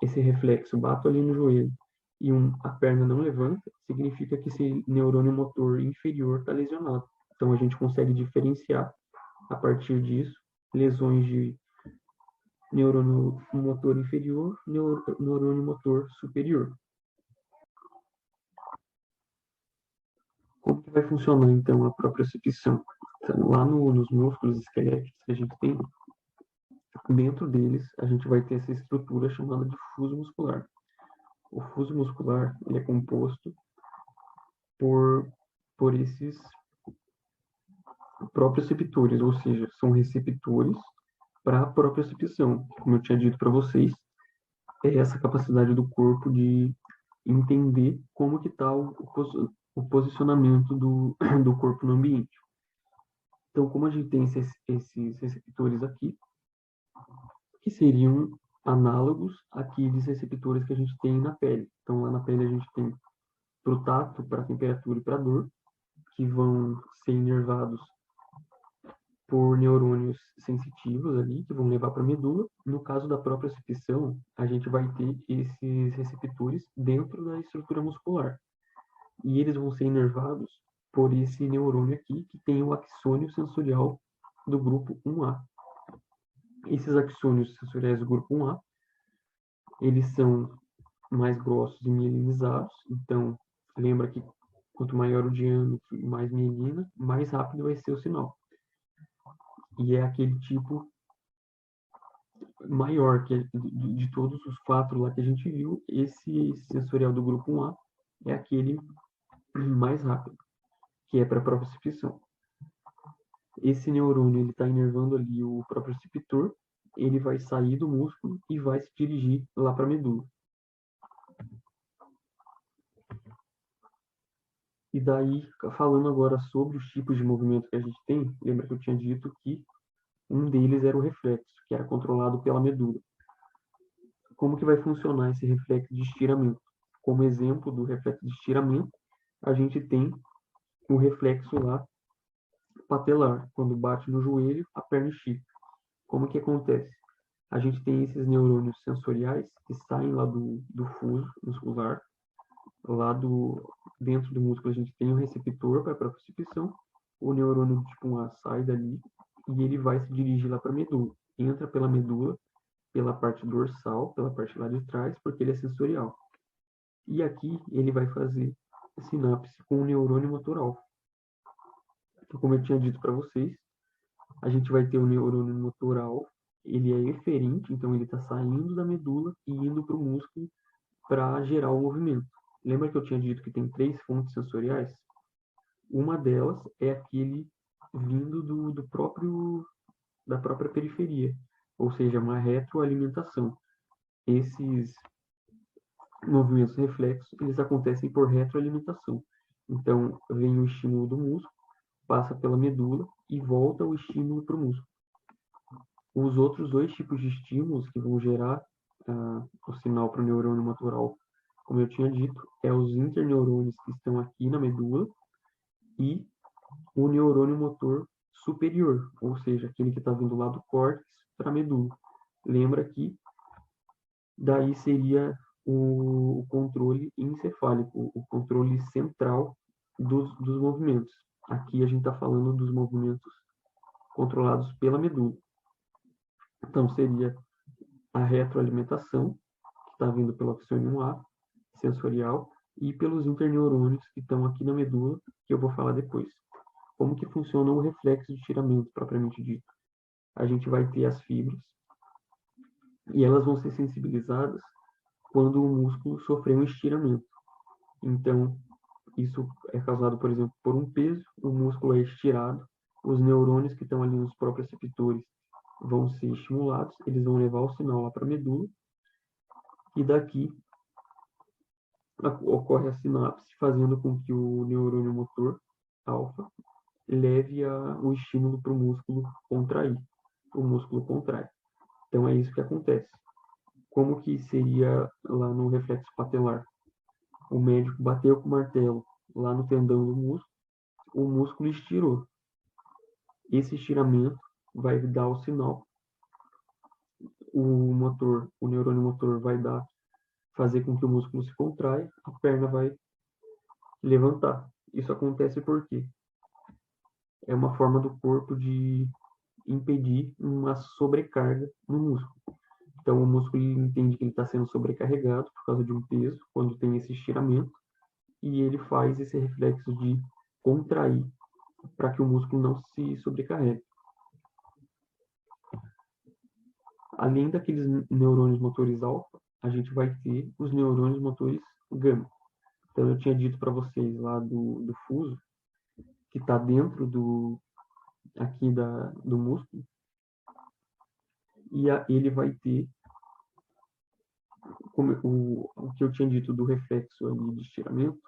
esse reflexo, bato ali no joelho e a perna não levanta, significa que esse neurônio motor inferior está lesionado. Então, a gente consegue diferenciar, a partir disso, lesões de neurônio motor inferior, neurônio motor superior. Como que vai funcionar, então, a propriocepção? Então, lá nos músculos esqueléticos que a gente tem, dentro deles, a gente vai ter essa estrutura chamada de fuso muscular. O fuso muscular ele é composto por esses proprioceptores, ou seja, são receptores para a propriocepção. Como eu tinha dito para vocês, é essa capacidade do corpo de entender como que está o posicionamento do corpo no ambiente. Então, como a gente tem esses receptores aqui, que seriam análogos àqueles receptores que a gente tem na pele. Então, lá na pele a gente tem para o tato, para a temperatura e para a dor, que vão ser inervados por neurônios sensitivos ali, que vão levar para a medula. No caso da própria propriocepção, a gente vai ter esses receptores dentro da estrutura muscular. E eles vão ser inervados por esse neurônio aqui, que tem o axônio sensorial do grupo 1A. Esses axônios sensoriais do grupo 1A, eles são mais grossos e mielinizados. Então, lembra que quanto maior o diâmetro e mais mielina, mais rápido vai ser o sinal. E é aquele tipo maior que de todos os 4 lá que a gente viu, esse sensorial do grupo 1A é aquele mais rápido, que é para a propriocepção. Esse neurônio ele está inervando ali o proprioceptor, ele vai sair do músculo e vai se dirigir lá para a medula. E daí, falando agora sobre os tipos de movimento que a gente tem, lembra que eu tinha dito que um deles era o reflexo, que era controlado pela medula. Como que vai funcionar esse reflexo de estiramento? Como exemplo do reflexo de estiramento, a gente tem o reflexo lá patelar, quando bate no joelho, a perna estica. Como que acontece? A gente tem esses neurônios sensoriais que saem lá do fuso muscular, dentro do músculo a gente tem um receptor para a propriocepção, o neurônio tipo 1A sai dali e ele vai se dirigir lá para a medula. Entra pela medula, pela parte dorsal, pela parte lá de trás, porque ele é sensorial. E aqui ele vai fazer sinapse com o neurônio motor alfa. Então, como eu tinha dito para vocês, a gente vai ter o neurônio motor alfa, ele é eferente, então ele está saindo da medula e indo para o músculo para gerar o movimento. Lembra que eu tinha dito que tem 3 fontes sensoriais? Uma delas é aquele vindo da própria periferia, ou seja, uma retroalimentação. Esses movimentos reflexos, eles acontecem por retroalimentação. Então, vem o estímulo do músculo, passa pela medula e volta o estímulo para o músculo. Os outros 2 tipos de estímulos que vão gerar o sinal para o neurônio motor, como eu tinha dito, é os interneurônios que estão aqui na medula e o neurônio motor superior, ou seja, aquele que está vindo lá do córtex para a medula. Lembra que daí seria o controle encefálico, o controle central dos movimentos. Aqui a gente está falando dos movimentos controlados pela medula. Então, seria a retroalimentação, que está vindo pelo axônio 1A, sensorial, e pelos interneurônios que estão aqui na medula, que eu vou falar depois. Como que funciona o reflexo de estiramento, propriamente dito? A gente vai ter as fibras, e elas vão ser sensibilizadas quando o músculo sofrer um estiramento. Então, isso é causado, por exemplo, por um peso, o músculo é estirado, os neurônios que estão ali nos próprios receptores vão ser estimulados, eles vão levar o sinal lá para a medula, e daqui ocorre a sinapse, fazendo com que o neurônio motor alfa leve o estímulo para o músculo contrair. O músculo contrai. Então, é isso que acontece. Como que seria lá no reflexo patelar? O médico bateu com o martelo lá no tendão do músculo, o músculo estirou. Esse estiramento vai dar o sinal, o neurônio motor vai fazer com que o músculo se contraia, a perna vai levantar. Isso acontece porque é uma forma do corpo de impedir uma sobrecarga no músculo. Então, o músculo entende que ele está sendo sobrecarregado por causa de um peso, quando tem esse estiramento, e ele faz esse reflexo de contrair para que o músculo não se sobrecarregue. Além daqueles neurônios motores alfa, a gente vai ter os neurônios motores gama. Então, eu tinha dito para vocês lá do fuso, que está dentro aqui do músculo, e ele vai ter, como o que eu tinha dito do reflexo ali de estiramento,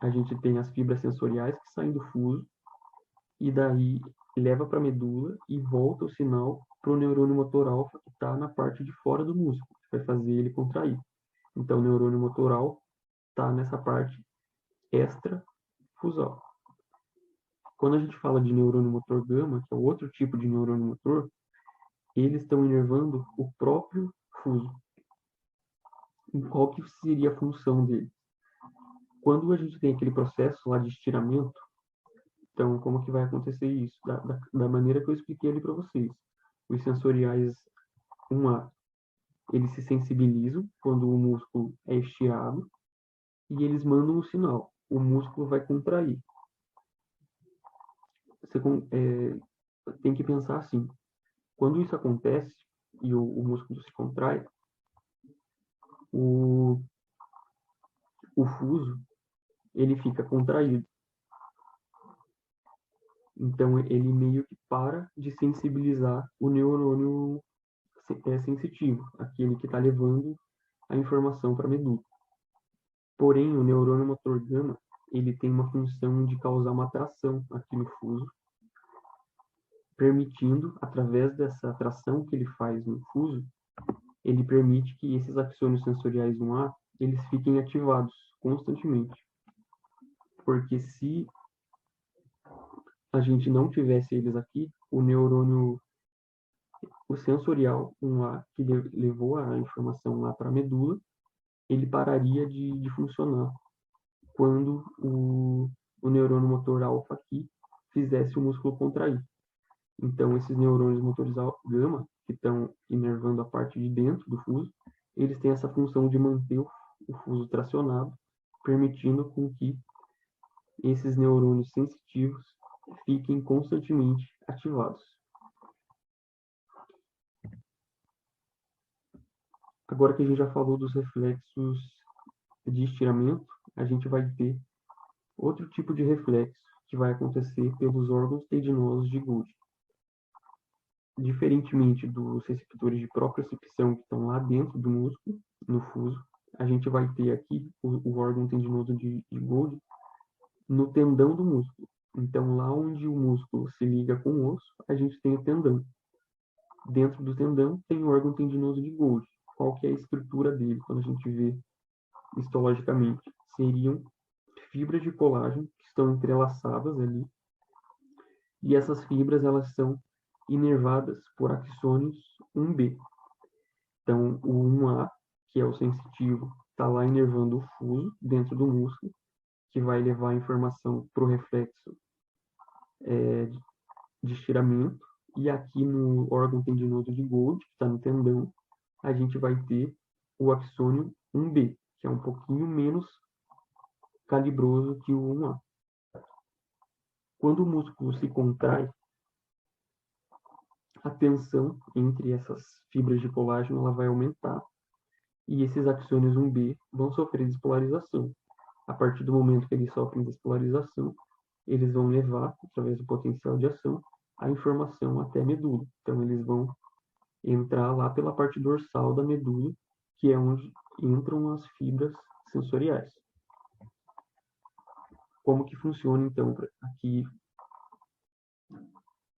a gente tem as fibras sensoriais que saem do fuso, e daí leva para a medula e volta o sinal para o neurônio motor alfa, que está na parte de fora do músculo, que vai fazer ele contrair. Então, o neurônio motor alfa está nessa parte extrafusal. Quando a gente fala de neurônio motor gama, que é outro tipo de neurônio motor, eles estão inervando o próprio fuso. E qual que seria a função dele? Quando a gente tem aquele processo lá de estiramento, então como que vai acontecer isso? Da maneira que eu expliquei ali para vocês. Os sensoriais 1A, eles se sensibilizam quando o músculo é estirado e eles mandam um sinal. O músculo vai contrair. Você tem que pensar assim. Quando isso acontece e o músculo se contrai, o fuso ele fica contraído. Então, ele meio que para de sensibilizar o neurônio sensitivo, aquele que está levando a informação para a medula. Porém, o neurônio motor gama, ele tem uma função de causar uma atração aqui no fuso, permitindo, através dessa atração que ele faz no fuso, ele permite que esses axônios sensoriais 1A, eles fiquem ativados constantemente. Porque se a gente não tivesse eles aqui, o sensorial 1A, que levou a informação lá para a medula, ele pararia de funcionar quando o neurônio motor alfa aqui fizesse o músculo contrair. Então, esses neurônios motores gama, que estão inervando a parte de dentro do fuso, eles têm essa função de manter o fuso tracionado, permitindo com que esses neurônios sensitivos fiquem constantemente ativados. Agora que a gente já falou dos reflexos de estiramento, a gente vai ter outro tipo de reflexo que vai acontecer pelos órgãos tendinosos de Golgi. Diferentemente dos receptores de propriocepção que estão lá dentro do músculo, no fuso, a gente vai ter aqui o órgão tendinoso de Golgi no tendão do músculo. Então, lá onde o músculo se liga com o osso, a gente tem o tendão. Dentro do tendão tem o órgão tendinoso de Golgi. Qual que é a estrutura dele quando a gente vê histologicamente? Seriam fibras de colágeno que estão entrelaçadas ali, e essas fibras elas são inervadas por axônios 1B. Então, o 1A, que é o sensitivo, está lá inervando o fuso dentro do músculo, que vai levar a informação para o reflexo de estiramento. E aqui no órgão tendinoso de Golgi, que está no tendão, a gente vai ter o axônio 1B, que é um pouquinho menos calibroso que o 1A. Quando o músculo se contrai, a tensão entre essas fibras de colágeno ela vai aumentar e esses axônios 1B vão sofrer despolarização. A partir do momento que eles sofrem despolarização, eles vão levar, através do potencial de ação, a informação até a medula. Então, eles vão entrar lá pela parte dorsal da medula, que é onde entram as fibras sensoriais. Como que funciona, então, aqui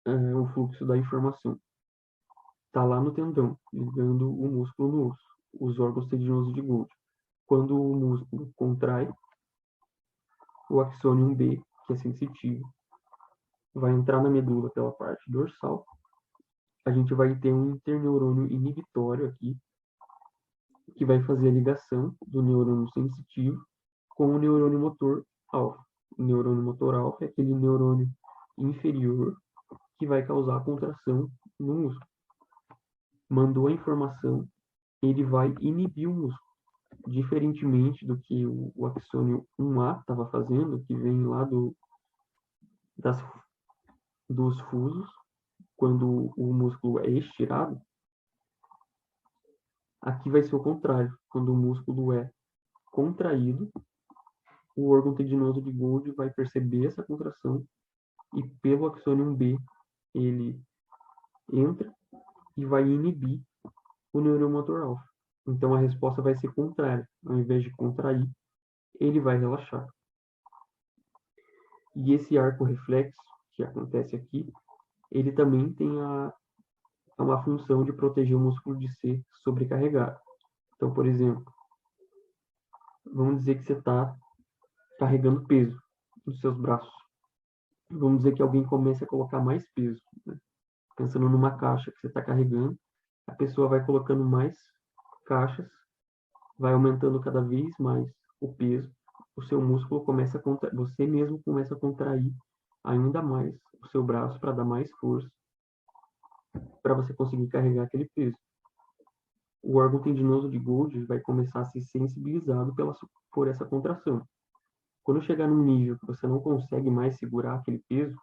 o fluxo da informação? Está lá no tendão, ligando o músculo no osso, os órgãos tendinosos de Golgi. Quando o músculo contrai, o axônio 1B, que é sensitivo, vai entrar na medula pela parte dorsal a gente vai ter um interneurônio inibitório aqui, que vai fazer a ligação do neurônio sensitivo com o neurônio motor alfa. O neurônio motor alfa é aquele neurônio inferior que vai causar a contração no músculo. Mandou a informação, ele vai inibir o músculo. Diferentemente do que o axônio 1A estava fazendo, que vem lá dos fusos, quando o músculo é estirado, aqui vai ser o contrário. Quando o músculo é contraído, o órgão tendinoso de Golgi vai perceber essa contração e pelo axônio 1B ele entra e vai inibir o neuromotor alfa. Então a resposta vai ser contrária. Ao invés de contrair, ele vai relaxar. E esse arco reflexo que acontece aqui, ele também tem uma função de proteger o músculo de ser sobrecarregado. Então, por exemplo, vamos dizer que você está carregando peso nos seus braços. Vamos dizer que alguém comece a colocar mais peso, né? Pensando numa caixa que você está carregando, a pessoa vai colocando mais caixas, vai aumentando cada vez mais o peso, o seu músculo começa a você mesmo começa a contrair ainda mais o seu braço para dar mais força para você conseguir carregar aquele peso. O órgão tendinoso de Golgi vai começar a ser sensibilizado por essa contração. Quando chegar num nível que você não consegue mais segurar aquele peso,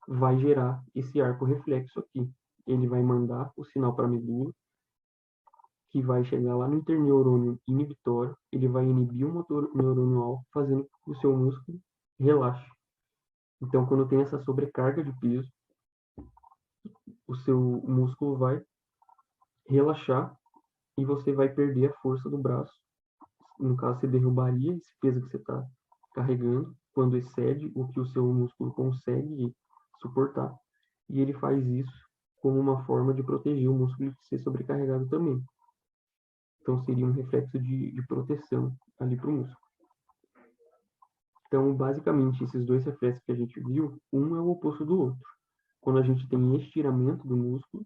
vai gerar esse arco reflexo aqui. Ele vai mandar o sinal para a medula, que vai chegar lá no interneurônio inibitório, ele vai inibir o motor neurônio alfa, fazendo com que o seu músculo relaxe. Então, quando tem essa sobrecarga de peso, o seu músculo vai relaxar e você vai perder a força do braço. No caso, você derrubaria esse peso que você está carregando quando excede o que o seu músculo consegue suportar. E ele faz isso como uma forma de proteger o músculo de ser sobrecarregado também. Então, seria um reflexo de proteção ali para o músculo. Então, basicamente, esses dois reflexos que a gente viu, um é o oposto do outro. Quando a gente tem estiramento do músculo,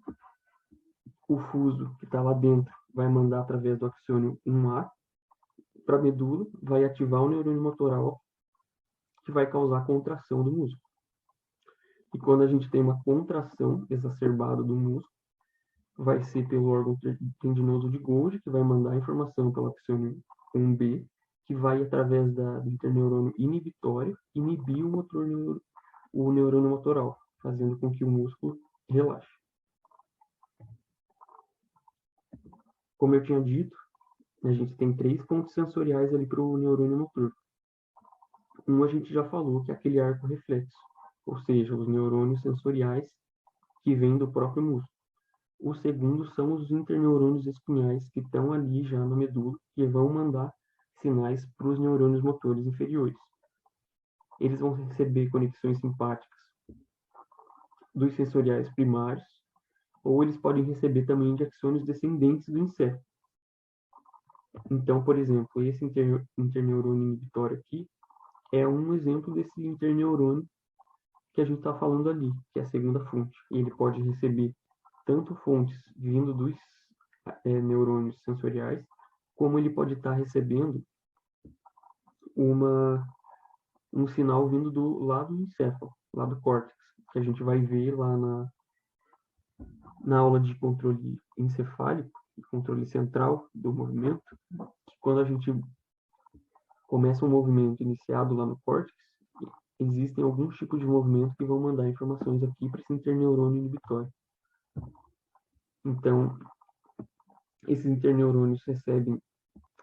o fuso que está lá dentro vai mandar através do axônio 1A para a medula, vai ativar o neurônio motoral, que vai causar contração do músculo. E quando a gente tem uma contração exacerbada do músculo, vai ser pelo órgão tendinoso de Golgi, que vai mandar a informação pelo axônio 1B, que vai, através do interneurônio inibitório, inibir o neurônio motoral, fazendo com que o músculo relaxe. Como eu tinha dito, a gente tem 3 pontos sensoriais ali para o neurônio motor. Um a gente já falou, que é aquele arco reflexo, ou seja, os neurônios sensoriais que vêm do próprio músculo. O segundo são os interneurônios espinhais, que estão ali já na medula e vão mandar sinais para os neurônios motores inferiores. Eles vão receber conexões simpáticas dos sensoriais primários, ou eles podem receber também de axônios descendentes do encéfalo. Então, por exemplo, esse interneurônio inibitório aqui é um exemplo desse interneurônio que a gente está falando ali, que é a segunda fonte. E ele pode receber tanto fontes vindo dos neurônios sensoriais, como ele pode estar recebendo um sinal vindo do lado do encéfalo, lá do córtex, que a gente vai ver lá na aula de controle encefálico, controle central do movimento, que quando a gente começa um movimento iniciado lá no córtex, existem alguns tipos de movimento que vão mandar informações aqui para esse interneurônio inibitório. Então, esses interneurônios recebem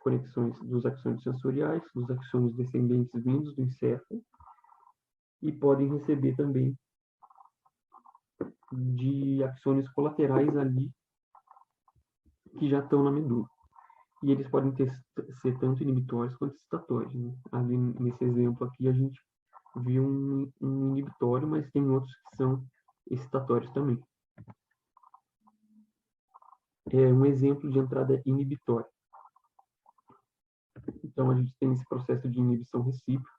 conexões dos axônios sensoriais, dos axônios descendentes vindos do encéfalo, e podem receber também de axônios colaterais ali, que já estão na medula. E eles podem ser tanto inibitórios quanto excitatórios, né? Ali nesse exemplo aqui a gente viu um inibitório, mas tem outros que são excitatórios também. É um exemplo de entrada inibitória. Então a gente tem esse processo de inibição recíproca.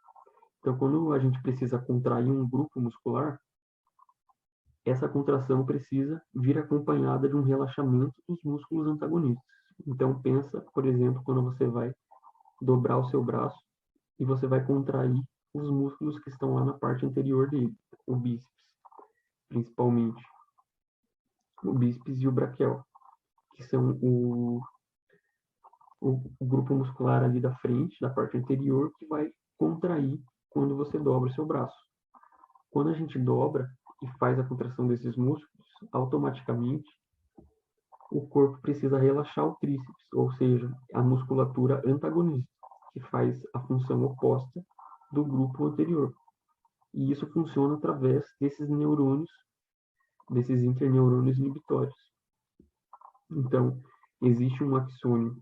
Então quando a gente precisa contrair um grupo muscular, essa contração precisa vir acompanhada de um relaxamento dos músculos antagonistas. Então, pensa, por exemplo, quando você vai dobrar o seu braço e você vai contrair os músculos que estão lá na parte anterior dele, o bíceps, principalmente. O bíceps e o braquial, que são o grupo muscular ali da frente, da parte anterior, que vai contrair quando você dobra o seu braço. Quando a gente dobra e faz a contração desses músculos, automaticamente o corpo precisa relaxar o tríceps, ou seja, a musculatura antagonista, que faz a função oposta do grupo anterior. E isso funciona através desses neurônios, desses interneurônios inibitórios. Então, existe um axônio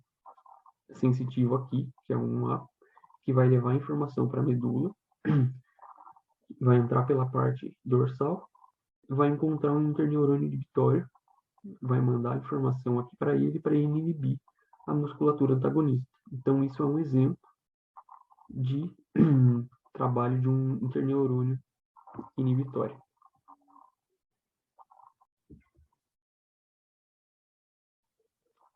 sensitivo aqui, que é que vai levar a informação para a medula, vai entrar pela parte dorsal, vai encontrar um interneurônio inibitório, vai mandar a informação aqui para ele inibir a musculatura antagonista. Então, isso é um exemplo de trabalho de um interneurônio inibitório.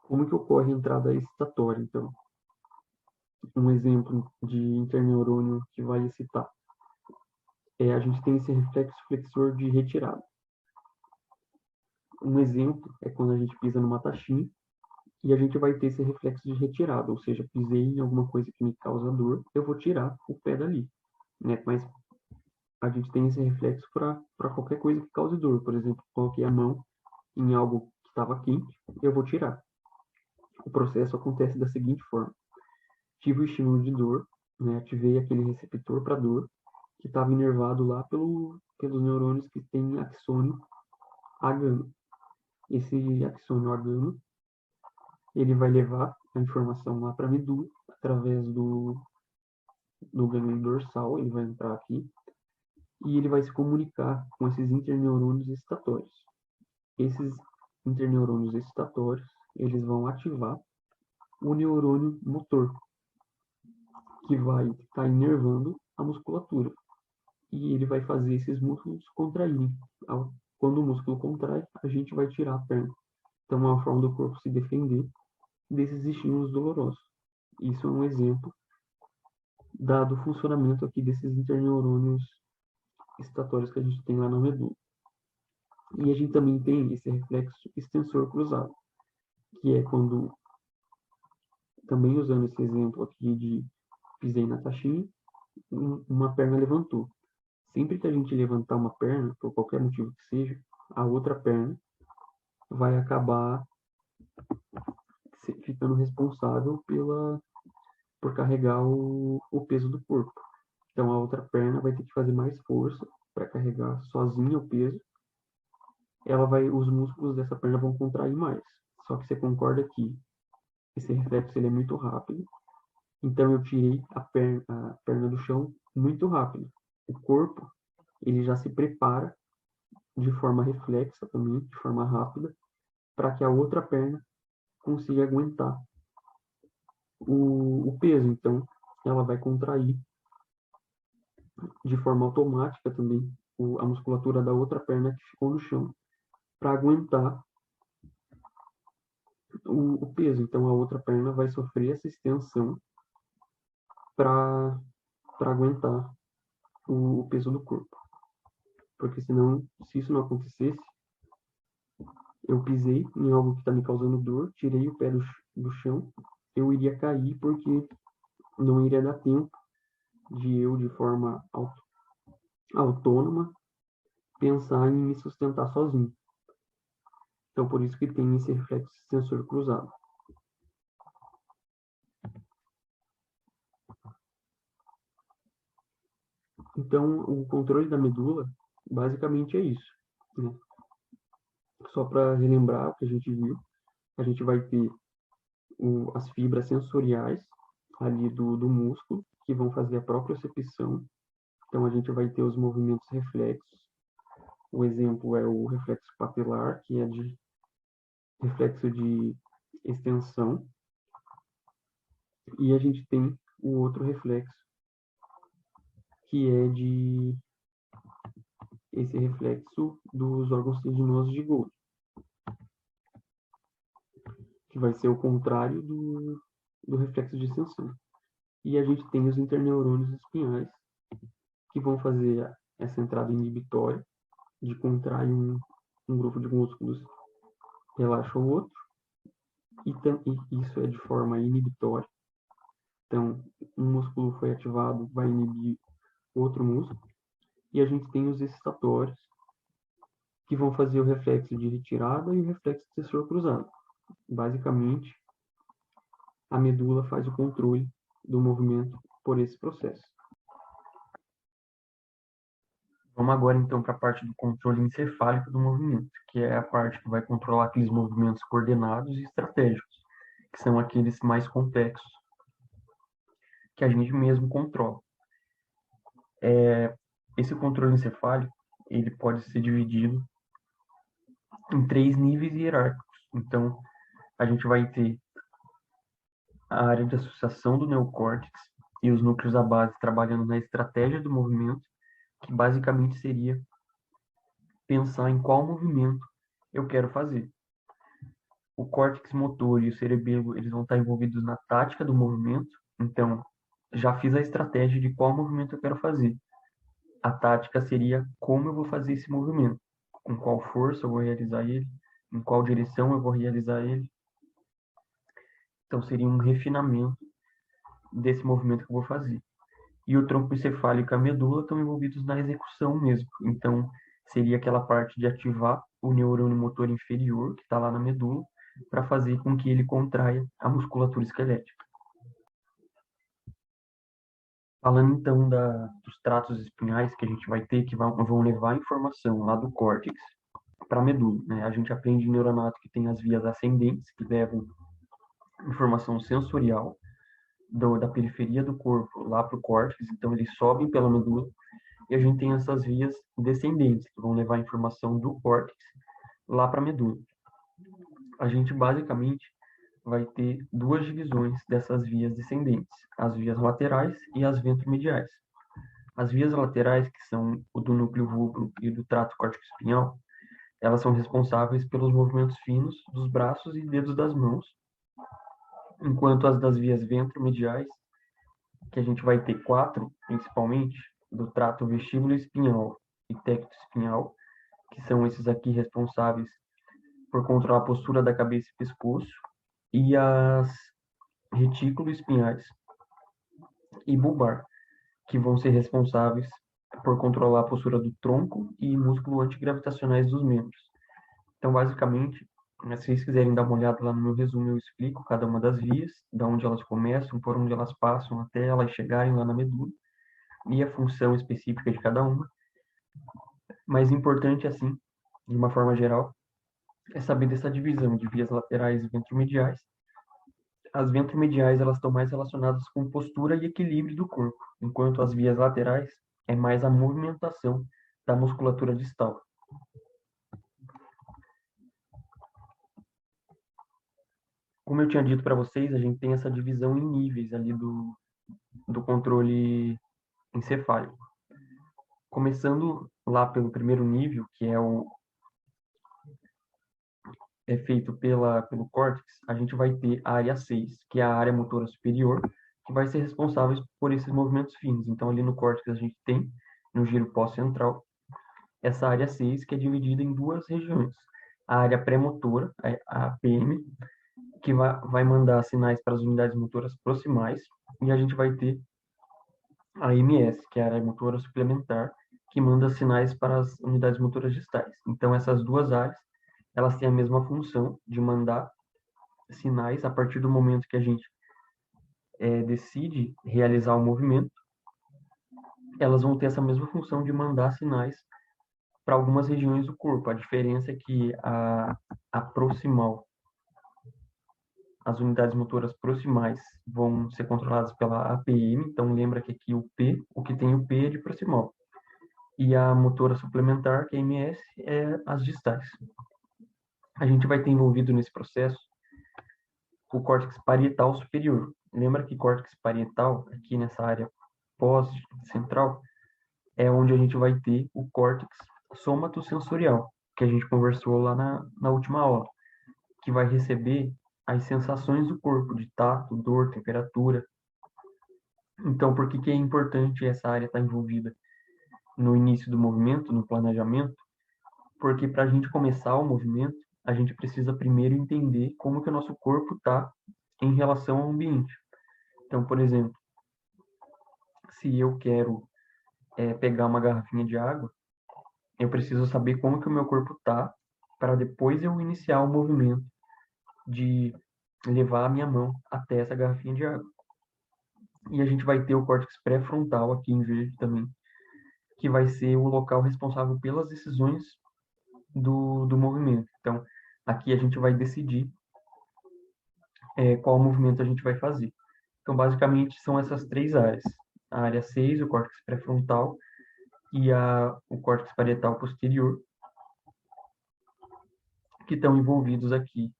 Como que ocorre a entrada excitatória, então? Um exemplo de interneurônio que vai excitar. A gente tem esse reflexo flexor de retirada. Um exemplo é quando a gente pisa numa taxinha e a gente vai ter esse reflexo de retirada, ou seja, pisei em alguma coisa que me causa dor, eu vou tirar o pé dali, né? Mas a gente tem esse reflexo para qualquer coisa que cause dor. Por exemplo, coloquei a mão em algo que estava quente, eu vou tirar. O processo acontece da seguinte forma: tive o estímulo de dor, né? Ativei aquele receptor para dor, que estava inervado lá pelos neurônios que têm axônio agano. Esse axônio agano, ele vai levar a informação lá para a medula, através do gânglio dorsal, ele vai entrar aqui, e ele vai se comunicar com esses interneurônios excitatórios. Esses interneurônios excitatórios, eles vão ativar o neurônio motor, que vai estar inervando a musculatura. E ele vai fazer esses músculos contraírem. Quando o músculo contrai, a gente vai tirar a perna. Então, é uma forma do corpo se defender desses estímulos dolorosos. Isso é um exemplo dado o funcionamento aqui desses interneurônios excitatórios que a gente tem lá na medula. E a gente também tem esse reflexo extensor cruzado, que é quando, também usando esse exemplo aqui de pisei na taxinha, uma perna levantou. Sempre que a gente levantar uma perna, por qualquer motivo que seja, a outra perna vai acabar ficando responsável por carregar o peso do corpo. Então, a outra perna vai ter que fazer mais força para carregar sozinha o peso. Os músculos dessa perna vão contrair mais. Só que você concorda que esse reflexo ele é muito rápido. Então, eu tirei a perna do chão muito rápido. O corpo, ele já se prepara de forma reflexa também, de forma rápida, para que a outra perna consiga aguentar o peso. Então, ela vai contrair de forma automática também a musculatura da outra perna que ficou no chão, para aguentar o peso. Então, a outra perna vai sofrer essa extensão para aguentar o peso do corpo. Porque senão, se isso não acontecesse, eu pisei em algo que está me causando dor, tirei o pé do chão, eu iria cair porque não iria dar tempo de eu, de forma autônoma, pensar em me sustentar sozinho. Então, por isso que tem esse reflexo extensor cruzado. Então, o controle da medula, basicamente é isso, né? Só para relembrar o que a gente viu, a gente vai ter as fibras sensoriais ali do músculo, que vão fazer a propriocepção. Então, a gente vai ter os movimentos reflexos. O exemplo é o reflexo papilar, que é de reflexo de extensão. E a gente tem o outro reflexo, que é de esse reflexo dos órgãos tendinosos de Golgi, que vai ser o contrário do reflexo de extensão. E a gente tem os interneurônios espinhais, que vão fazer essa entrada inibitória, de contrair um grupo de músculos, relaxa o outro, e isso é de forma inibitória. Então, um músculo foi ativado, vai inibir outro músculo. E a gente tem os excitatórios, que vão fazer o reflexo de retirada e o reflexo extensor cruzado. Basicamente, a medula faz o controle do movimento por esse processo. Vamos agora, então, para a parte do controle encefálico do movimento, que é a parte que vai controlar aqueles movimentos coordenados e estratégicos, que são aqueles mais complexos, que a gente mesmo controla. Esse controle encefálico, ele pode ser dividido em 3 níveis hierárquicos. Então, a gente vai ter a área de associação do neocórtex e os núcleos da base trabalhando na estratégia do movimento, que basicamente seria pensar em qual movimento eu quero fazer. O córtex motor e o cerebelo, eles vão estar envolvidos na tática do movimento. Então, já fiz a estratégia de qual movimento eu quero fazer. A tática seria como eu vou fazer esse movimento, com qual força eu vou realizar ele, em qual direção eu vou realizar ele. Então, seria um refinamento desse movimento que eu vou fazer. E o tronco encefálico e a medula estão envolvidos na execução mesmo. Então, seria aquela parte de ativar o neurônio motor inferior, que está lá na medula, para fazer com que ele contraia a musculatura esquelética. Falando então dos tratos espinhais que a gente vai ter, que vão levar a informação lá do córtex para a medula, né? A gente aprende em neuroanato que tem as vias ascendentes, que levam informação sensorial da periferia do corpo lá para o córtex, então eles sobem pela medula, e a gente tem essas vias descendentes, que vão levar a informação do córtex lá para a medula. A gente basicamente vai ter 2 divisões dessas vias descendentes, as vias laterais e as ventromediais. As vias laterais, que são o do núcleo rubro e do trato córtico-espinhal, elas são responsáveis pelos movimentos finos dos braços e dedos das mãos, enquanto as das vias ventromediais, que a gente vai ter 4, principalmente, do trato vestíbulo-espinhal e tecto-espinhal, que são esses aqui responsáveis por controlar a postura da cabeça e pescoço, e as retículo-espinhais e bulbar, que vão ser responsáveis por controlar a postura do tronco e músculo antigravitacionais dos membros. Então, basicamente, se vocês quiserem dar uma olhada lá no meu resumo, eu explico cada uma das vias, da onde elas começam, por onde elas passam, até elas chegarem lá na medula, e a função específica de cada uma. Mas importante, assim, de uma forma geral, é saber dessa divisão de vias laterais e ventromediais. As ventromediais, elas estão mais relacionadas com postura e equilíbrio do corpo, enquanto as vias laterais é mais a movimentação da musculatura distal. Como eu tinha dito para vocês, a gente tem essa divisão em níveis ali do controle encefálico. Começando lá pelo primeiro nível, que é feito pelo córtex, a gente vai ter a área 6, que é a área motora superior, que vai ser responsável por esses movimentos finos. Então, ali no córtex a gente tem, no giro pós-central, essa área 6, que é dividida em 2 regiões. A área pré-motora, a APM, que vai mandar sinais para as unidades motoras proximais, e a gente vai ter a MS, que é a área motora suplementar, que manda sinais para as unidades motoras distais. Então, essas 2 áreas, elas têm a mesma função de mandar sinais a partir do momento que a gente decide realizar o movimento, elas vão ter essa mesma função de mandar sinais para algumas regiões do corpo. A diferença é que a proximal, as unidades motoras proximais vão ser controladas pela APM, então lembra que aqui o que tem o P é de proximal. E a motora suplementar, que é a MS, é as distais. A gente vai ter envolvido nesse processo o córtex parietal superior. Lembra que córtex parietal, aqui nessa área pós-central, é onde a gente vai ter o córtex somatosensorial, que a gente conversou lá na última aula, que vai receber as sensações do corpo, de tato, dor, temperatura. Então, por que que é importante essa área estar envolvida no início do movimento, no planejamento? Porque para a gente começar o movimento, a gente precisa primeiro entender como que o nosso corpo está em relação ao ambiente. Então, por exemplo, se eu quero pegar uma garrafinha de água, eu preciso saber como que o meu corpo está para depois eu iniciar o movimento de levar a minha mão até essa garrafinha de água. E a gente vai ter o córtex pré-frontal aqui em verde também, que vai ser o local responsável pelas decisões do movimento. Então, aqui a gente vai decidir qual movimento a gente vai fazer. Então, basicamente, são essas três áreas. A área 6, o córtex pré-frontal, e o córtex parietal posterior, que estão envolvidos aqui.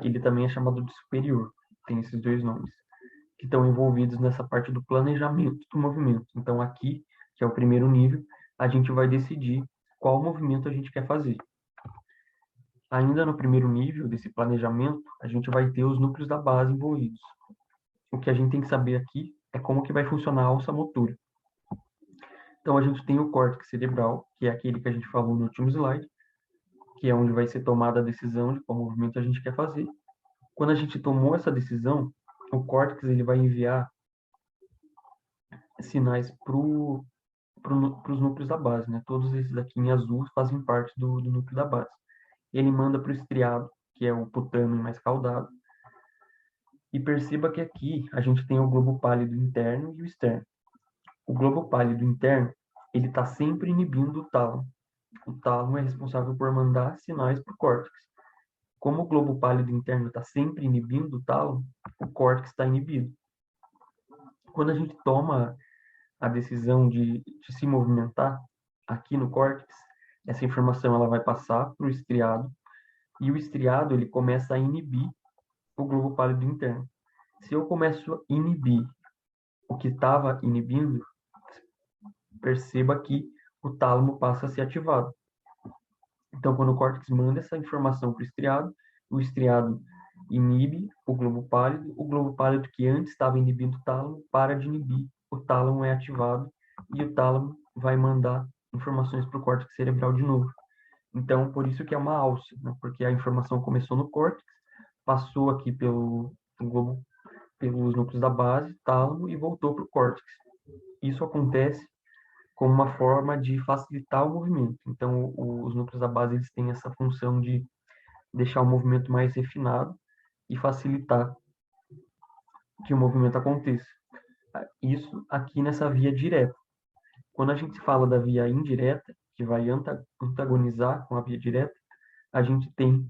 Ele também é chamado de superior, tem esses dois nomes, que estão envolvidos nessa parte do planejamento do movimento. Então, aqui, que é o primeiro nível, a gente vai decidir qual movimento a gente quer fazer. Ainda no primeiro nível desse planejamento, a gente vai ter os núcleos da base envolvidos. O que a gente tem que saber aqui é como que vai funcionar a alça motora. Então, a gente tem o córtex cerebral, que é aquele que a gente falou no último slide, que é onde vai ser tomada a decisão de qual movimento a gente quer fazer. Quando a gente tomou essa decisão, o córtex ele vai enviar sinais para os núcleos da base, né? Todos esses aqui em azul fazem parte do núcleo da base. Ele manda para o estriado, que é o putâmen mais caudado. E perceba que aqui a gente tem o globo pálido interno e o externo. O globo pálido interno, ele está sempre inibindo o tálamo. O tálamo é responsável por mandar sinais para o córtex. Como o globo pálido interno está sempre inibindo o tálamo, o córtex está inibido. Quando a gente toma a decisão de se movimentar aqui no córtex, essa informação ela vai passar para o estriado, e o estriado ele começa a inibir o globo pálido interno. Se eu começo a inibir o que estava inibindo, perceba que o tálamo passa a ser ativado. Então, quando o córtex manda essa informação para o estriado inibe o globo pálido que antes estava inibindo o tálamo para de inibir, o tálamo é ativado e o tálamo vai mandar informações para o córtex cerebral de novo. Então, por isso que é uma alça, né? Porque a informação começou no córtex, passou aqui pelos núcleos da base, tálamo, e voltou para o córtex. Isso acontece como uma forma de facilitar o movimento. Então, os núcleos da base eles têm essa função de deixar o movimento mais refinado e facilitar que o movimento aconteça. Isso aqui nessa via direta. Quando a gente fala da via indireta, que vai antagonizar com a via direta, a gente tem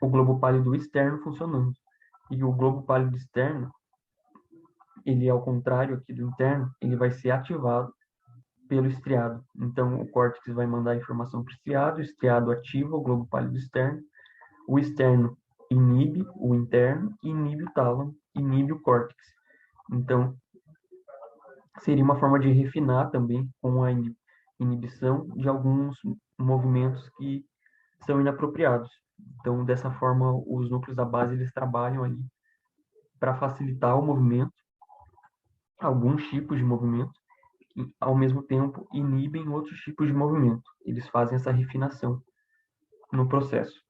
o globo pálido externo funcionando. E o globo pálido externo, ele ao contrário aqui do interno, ele vai ser ativado pelo estriado. Então, o córtex vai mandar a informação para o estriado ativa o globo pálido externo, o externo inibe o interno, inibe o tálamo, inibe o córtex. Então, seria uma forma de refinar também com a inibição de alguns movimentos que são inapropriados. Então, dessa forma, os núcleos da base eles trabalham ali para facilitar o movimento, alguns tipos de movimento, e, ao mesmo tempo, inibem outros tipos de movimento. Eles fazem essa refinação no processo.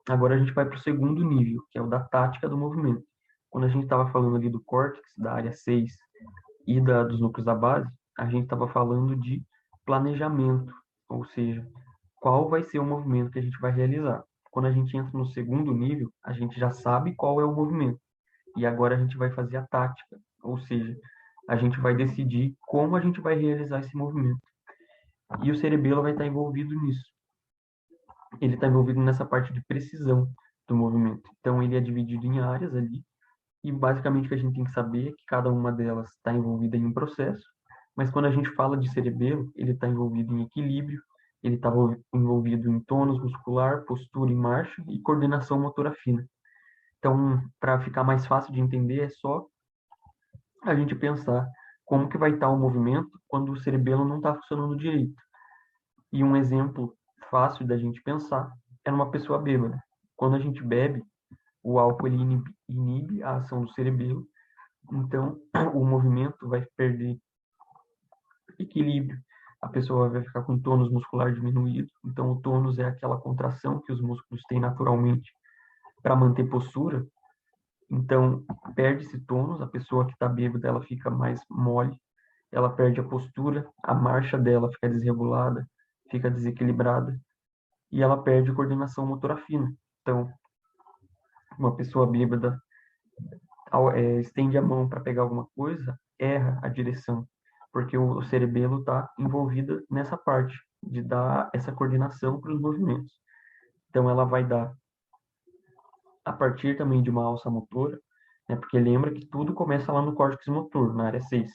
Agora a gente vai para o segundo nível, que é o da tática do movimento. Quando a gente estava falando ali do córtex, da área 6 e dos núcleos da base, a gente estava falando de planejamento, ou seja, qual vai ser o movimento que a gente vai realizar. Quando a gente entra no segundo nível, a gente já sabe qual é o movimento. E agora a gente vai fazer a tática, ou seja, a gente vai decidir como a gente vai realizar esse movimento. E o cerebelo vai estar envolvido nisso. Ele está envolvido nessa parte de precisão do movimento. Então, ele é dividido em áreas ali, e basicamente o que a gente tem que saber é que cada uma delas está envolvida em um processo, mas quando a gente fala de cerebelo, ele está envolvido em equilíbrio, ele está envolvido em tônus muscular, postura em marcha e coordenação motora fina. Então, para ficar mais fácil de entender, é só a gente pensar como que vai estar o movimento quando o cerebelo não está funcionando direito. E um exemplo fácil da gente pensar é numa pessoa bêbada. Quando a gente bebe, o álcool ele inibe a ação do cerebelo, então o movimento vai perder equilíbrio, a pessoa vai ficar com tônus muscular diminuído. Então, o tônus é aquela contração que os músculos têm naturalmente para manter postura. Então, perde-se tônus, a pessoa que está bêbada, ela fica mais mole, ela perde a postura, a marcha dela fica desregulada, fica desequilibrada, e ela perde a coordenação motora fina. Então, uma pessoa bêbada estende a mão para pegar alguma coisa, erra a direção, porque o cerebelo está envolvido nessa parte de dar essa coordenação para os movimentos. Então, ela vai dar, a partir também de uma alça motora, né, porque lembra que tudo começa lá no córtex motor, na área 6,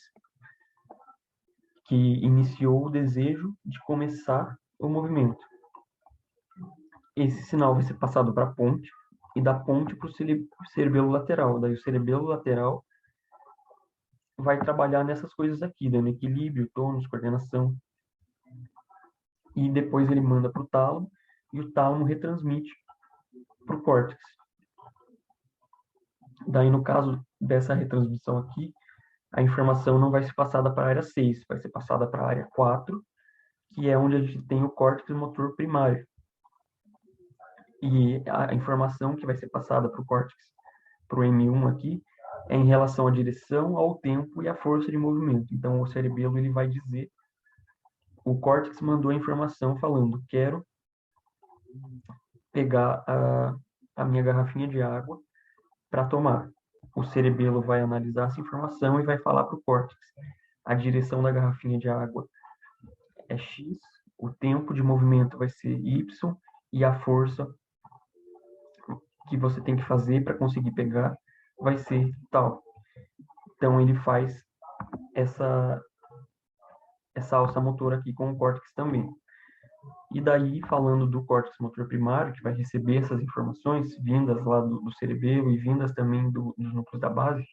que iniciou o desejo de começar o movimento. Esse sinal vai ser passado para a ponte, e da ponte para o cerebelo lateral. Daí o cerebelo lateral vai trabalhar nessas coisas aqui, dando equilíbrio, tônus, coordenação. E depois ele manda para o tálamo, e o tálamo retransmite para o córtex. Daí, no caso dessa retransmissão aqui, a informação não vai ser passada para a área 6, vai ser passada para a área 4, que é onde a gente tem o córtex motor primário. E a informação que vai ser passada para o córtex, para o M1 aqui, é em relação à direção, ao tempo e à força de movimento. Então, o cerebelo ele vai dizer, o córtex mandou a informação falando, quero pegar a minha garrafinha de água para tomar. O cerebelo vai analisar essa informação e vai falar para o córtex. A direção da garrafinha de água é X, o tempo de movimento vai ser Y e a força que você tem que fazer para conseguir pegar vai ser tal. Então, ele faz essa alça motora aqui com o córtex também. E daí, falando do córtex motor primário, que vai receber essas informações vindas lá do cerebelo e vindas também dos núcleos da base,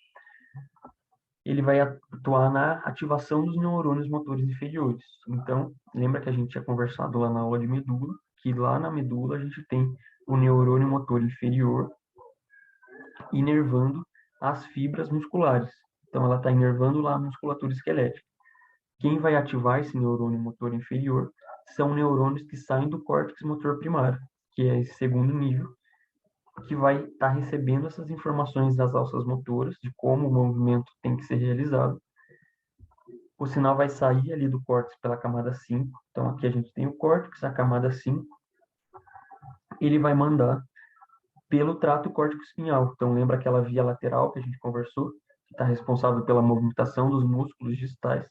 ele vai atuar na ativação dos neurônios motores inferiores. Então, lembra que a gente tinha conversado lá na aula de medula, que lá na medula a gente tem o neurônio motor inferior inervando as fibras musculares. Então, ela está inervando lá a musculatura esquelética. Quem vai ativar esse neurônio motor inferior são neurônios que saem do córtex motor primário, que é esse segundo nível, que vai estar recebendo essas informações das alças motoras, de como o movimento tem que ser realizado. O sinal vai sair ali do córtex pela camada 5. Então, aqui a gente tem o córtex, a camada 5. Ele vai mandar pelo trato córtico-espinhal. Então, lembra aquela via lateral que a gente conversou, que está responsável pela movimentação dos músculos distais.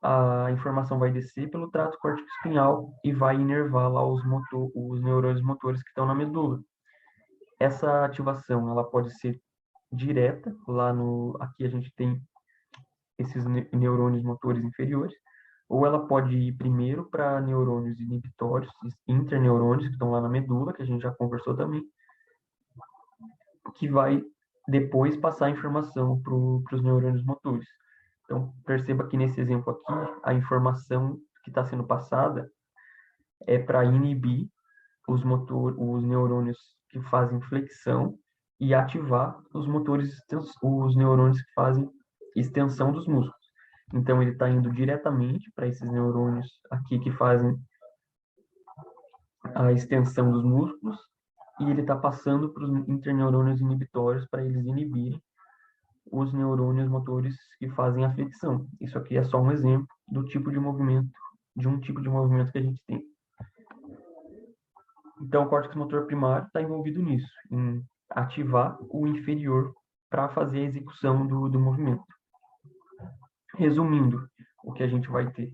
A informação vai descer pelo trato córtico-espinhal e vai inervar lá os neurônios motores que estão na medula. Essa ativação, ela pode ser direta, aqui a gente tem esses neurônios motores inferiores, ou ela pode ir primeiro para neurônios inibitórios, interneurônios que estão lá na medula, que a gente já conversou também, que vai depois passar a informação para os neurônios motores. Então, perceba que nesse exemplo aqui, a informação que está sendo passada é para inibir os neurônios que fazem flexão e ativar os neurônios que fazem extensão dos músculos. Então, ele está indo diretamente para esses neurônios aqui que fazem a extensão dos músculos e ele está passando para os interneurônios inibitórios para eles inibirem os neurônios motores que fazem a flexão. Isso aqui é só um exemplo do tipo de movimento, de um tipo de movimento que a gente tem. Então, o córtex motor primário está envolvido nisso, em ativar o inferior para fazer a execução do movimento. Resumindo, o que a gente vai ter?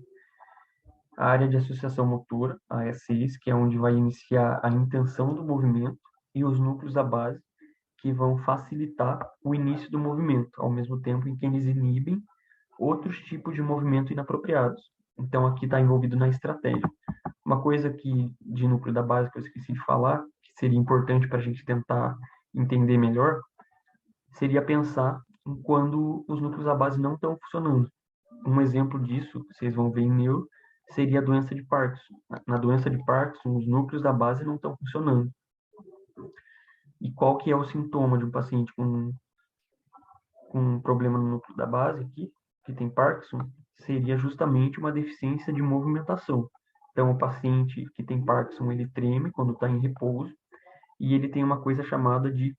A área de associação motora, a área 6, que é onde vai iniciar a intenção do movimento, e os núcleos da base, que vão facilitar o início do movimento, ao mesmo tempo em que eles inibem outros tipos de movimento inapropriados. Então, aqui está envolvido na estratégia. Uma coisa de núcleo da base que eu esqueci de falar, que seria importante para a gente tentar entender melhor, seria pensar em quando os núcleos da base não estão funcionando. Um exemplo disso, vocês vão ver em neuro, seria a doença de Parkinson. Na doença de Parkinson, os núcleos da base não estão funcionando. E qual que é o sintoma de um paciente com um problema no núcleo da base aqui, que tem Parkinson? Seria justamente uma deficiência de movimentação. Então, o paciente que tem Parkinson, ele treme quando está em repouso, e ele tem uma coisa chamada de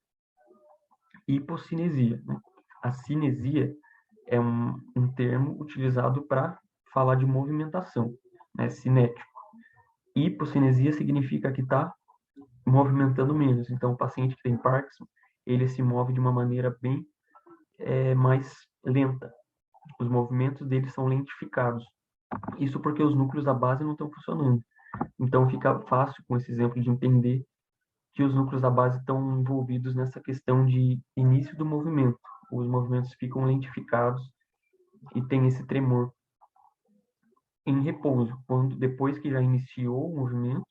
hipocinesia, né? A cinesia é um termo utilizado para falar de movimentação, né? Cinético. Hipocinesia significa que está movimentando menos. Então, o paciente que tem Parkinson, ele se move de uma maneira bem mais lenta. Os movimentos dele são lentificados. Isso porque os núcleos da base não estão funcionando. Então, fica fácil, com esse exemplo, de entender que os núcleos da base estão envolvidos nessa questão de início do movimento. Os movimentos ficam lentificados e tem esse tremor em repouso, quando depois que já iniciou o movimento,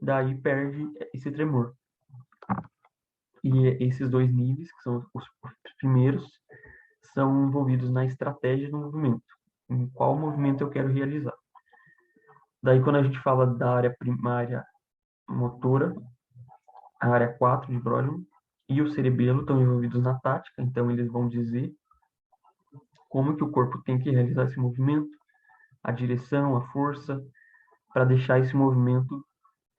daí perde esse tremor. E esses dois níveis, que são os primeiros, são envolvidos na estratégia do movimento, em qual movimento eu quero realizar. Daí, quando a gente fala da área primária motora, a área 4 de Brodmann e o cerebelo estão envolvidos na tática, então eles vão dizer como que o corpo tem que realizar esse movimento, a direção, a força, para deixar esse movimento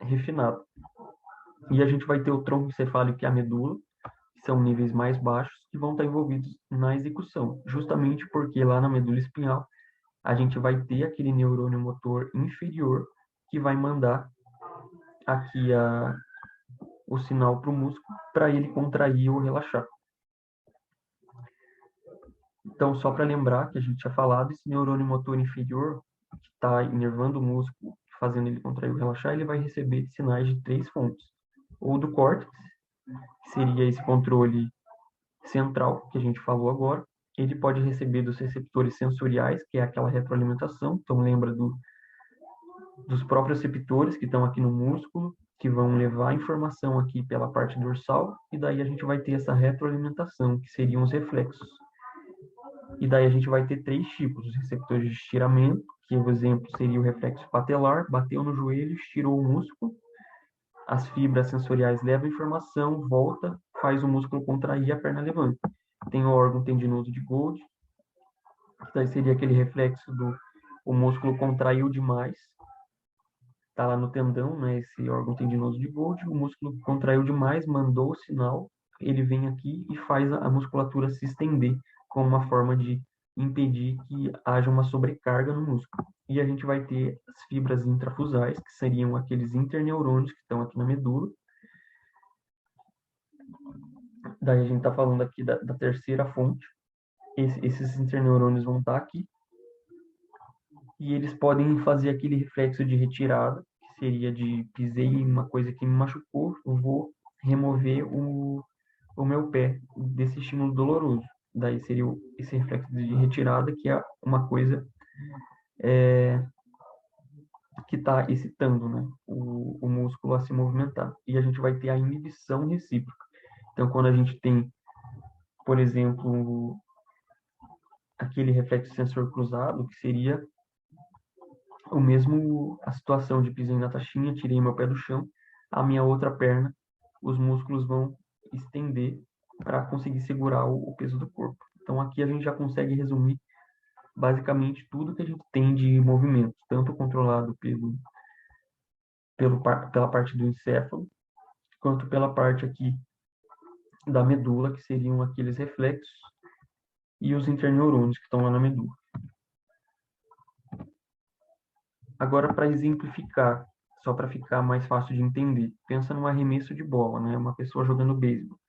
refinado. E a gente vai ter o tronco encefálico e a medula, que são níveis mais baixos, que vão estar envolvidos na execução, justamente porque lá na medula espinhal a gente vai ter aquele neurônio motor inferior que vai mandar aqui o sinal para o músculo para ele contrair ou relaxar. Então, só para lembrar que a gente tinha falado, esse neurônio motor inferior, que está inervando o músculo, fazendo ele contrair ou relaxar, ele vai receber sinais de 3 fontes. Ou do córtex, que seria esse controle central que a gente falou agora. Ele pode receber dos receptores sensoriais, que é aquela retroalimentação. Então, lembra dos próprios receptores que estão aqui no músculo, que vão levar a informação aqui pela parte dorsal, e daí a gente vai ter essa retroalimentação, que seriam os reflexos. E daí a gente vai ter 3 tipos: os receptores de estiramento, que o exemplo seria o reflexo patelar, bateu no joelho, estirou o músculo, as fibras sensoriais levam a informação, volta, faz o músculo contrair, a perna levanta. Tem o órgão tendinoso de Gold, que daí seria aquele reflexo do o músculo contraiu demais, está lá no tendão, né, esse órgão tendinoso de Gold, o músculo contraiu demais, mandou o sinal, ele vem aqui e faz a musculatura se estender, como uma forma de impedir que haja uma sobrecarga no músculo. E a gente vai ter as fibras intrafusais, que seriam aqueles interneurônios que estão aqui na medula. Daí a gente está falando aqui da terceira fonte. Esses interneurônios vão estar aqui. E eles podem fazer aquele reflexo de retirada, que seria de pisei em uma coisa que me machucou, eu vou remover o meu pé desse estímulo doloroso. Daí seria esse reflexo de retirada, que é uma coisa que está excitando, né, o músculo a se movimentar. E a gente vai ter a inibição recíproca. Então, quando a gente tem, por exemplo, aquele reflexo sensor cruzado, que seria o mesmo a situação de pisei na taxinha, tirei meu pé do chão, a minha outra perna, os músculos vão estender para conseguir segurar o peso do corpo. Então aqui a gente já consegue resumir basicamente tudo que a gente tem de movimento, tanto controlado pela parte do encéfalo, quanto pela parte aqui da medula, que seriam aqueles reflexos, e os interneurônios que estão lá na medula. Agora, para exemplificar, só para ficar mais fácil de entender, pensa num arremesso de bola, né? Uma pessoa jogando beisebol.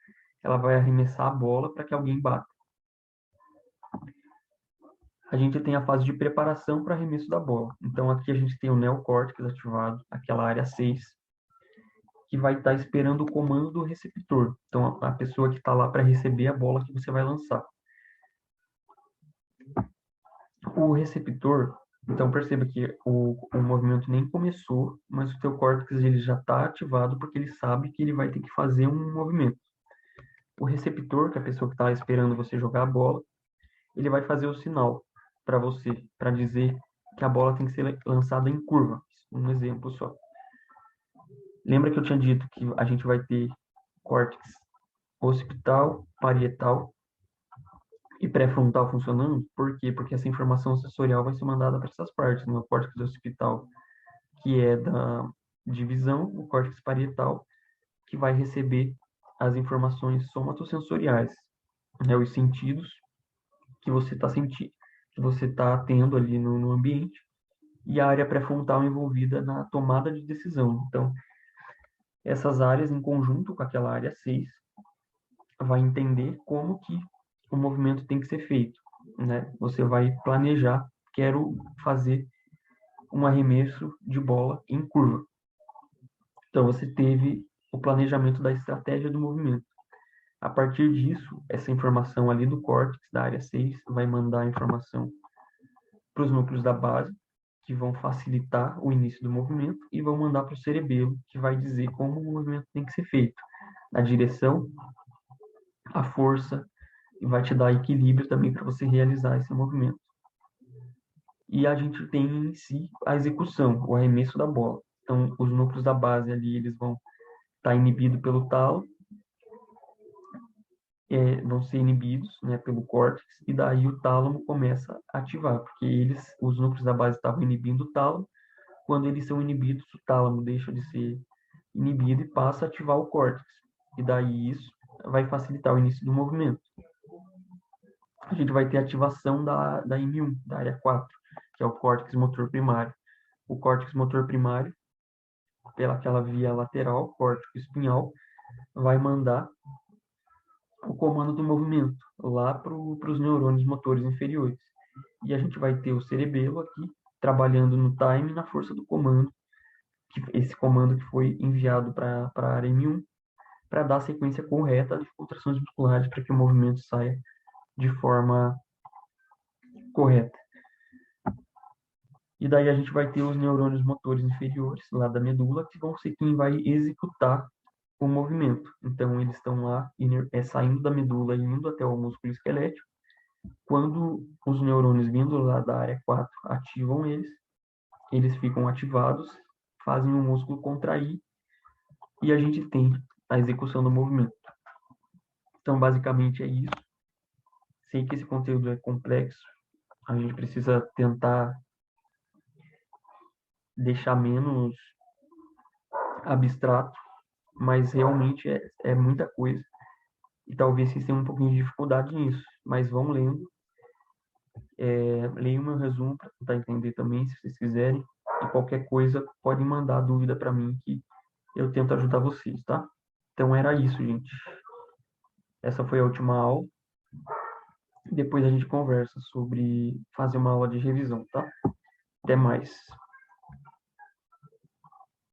Ela vai arremessar a bola para que alguém bata. A gente tem a fase de preparação para arremesso da bola. Então, aqui a gente tem o neocórtex ativado, aquela área 6, que vai estar esperando o comando do receptor. Então, a pessoa que está lá para receber a bola que você vai lançar. O receptor, então perceba que o movimento nem começou, mas o teu córtex ele já está ativado porque ele sabe que ele vai ter que fazer um movimento. O receptor, que é a pessoa que está esperando você jogar a bola, ele vai fazer o sinal para você, para dizer que a bola tem que ser lançada em curva. Um exemplo só. Lembra que eu tinha dito que a gente vai ter córtex occipital, parietal e pré-frontal funcionando? Por quê? Porque essa informação sensorial vai ser mandada para essas partes, no córtex occipital, que é da divisão, o córtex parietal, que vai receber as informações somatosensoriais, né, os sentidos que você está sentindo, que você está tendo ali no ambiente, e a área pré-frontal envolvida na tomada de decisão. Então, essas áreas, em conjunto com aquela área 6, vai entender como que o movimento tem que ser feito, né? Você vai planejar, quero fazer um arremesso de bola em curva. Então, você teve o planejamento da estratégia do movimento. A partir disso, essa informação ali do córtex, da área 6, vai mandar a informação para os núcleos da base, que vão facilitar o início do movimento, e vão mandar para o cerebelo, que vai dizer como o movimento tem que ser feito. A direção, a força, e vai te dar equilíbrio também para você realizar esse movimento. E a gente tem em si a execução, o arremesso da bola. Então, os núcleos da base ali, eles vão estar inibidos pelo talo, vão ser inibidos, né, pelo córtex, e daí o tálamo começa a ativar, porque os núcleos da base estavam inibindo o tálamo. Quando eles são inibidos, o tálamo deixa de ser inibido e passa a ativar o córtex. E daí isso vai facilitar o início do movimento. A gente vai ter a ativação da M1, da área 4, que é o córtex motor primário. O córtex motor primário, pelaquela via lateral, córtex espinhal, vai mandar o comando do movimento lá para os neurônios motores inferiores. E a gente vai ter o cerebelo aqui, trabalhando no time e na força do comando, esse comando que foi enviado para a área M1, para dar a sequência correta de contrações musculares para que o movimento saia de forma correta. E daí a gente vai ter os neurônios motores inferiores, lá da medula, que vão ser quem vai executar o movimento. Então, eles estão lá saindo da medula e indo até o músculo esquelético. Quando os neurônios vindo lá da área 4 ativam eles ficam ativados, fazem o músculo contrair e a gente tem a execução do movimento. Então, basicamente é isso. Sei que esse conteúdo é complexo, a gente precisa tentar deixar menos abstrato, mas realmente é muita coisa. E talvez vocês tenham um pouquinho de dificuldade nisso, mas vão lendo. Leiam meu resumo para tentar entender também, se vocês quiserem. E qualquer coisa, podem mandar dúvida para mim que eu tento ajudar vocês, tá? Então era isso, gente. Essa foi a última aula. Depois a gente conversa sobre fazer uma aula de revisão, tá? Até mais.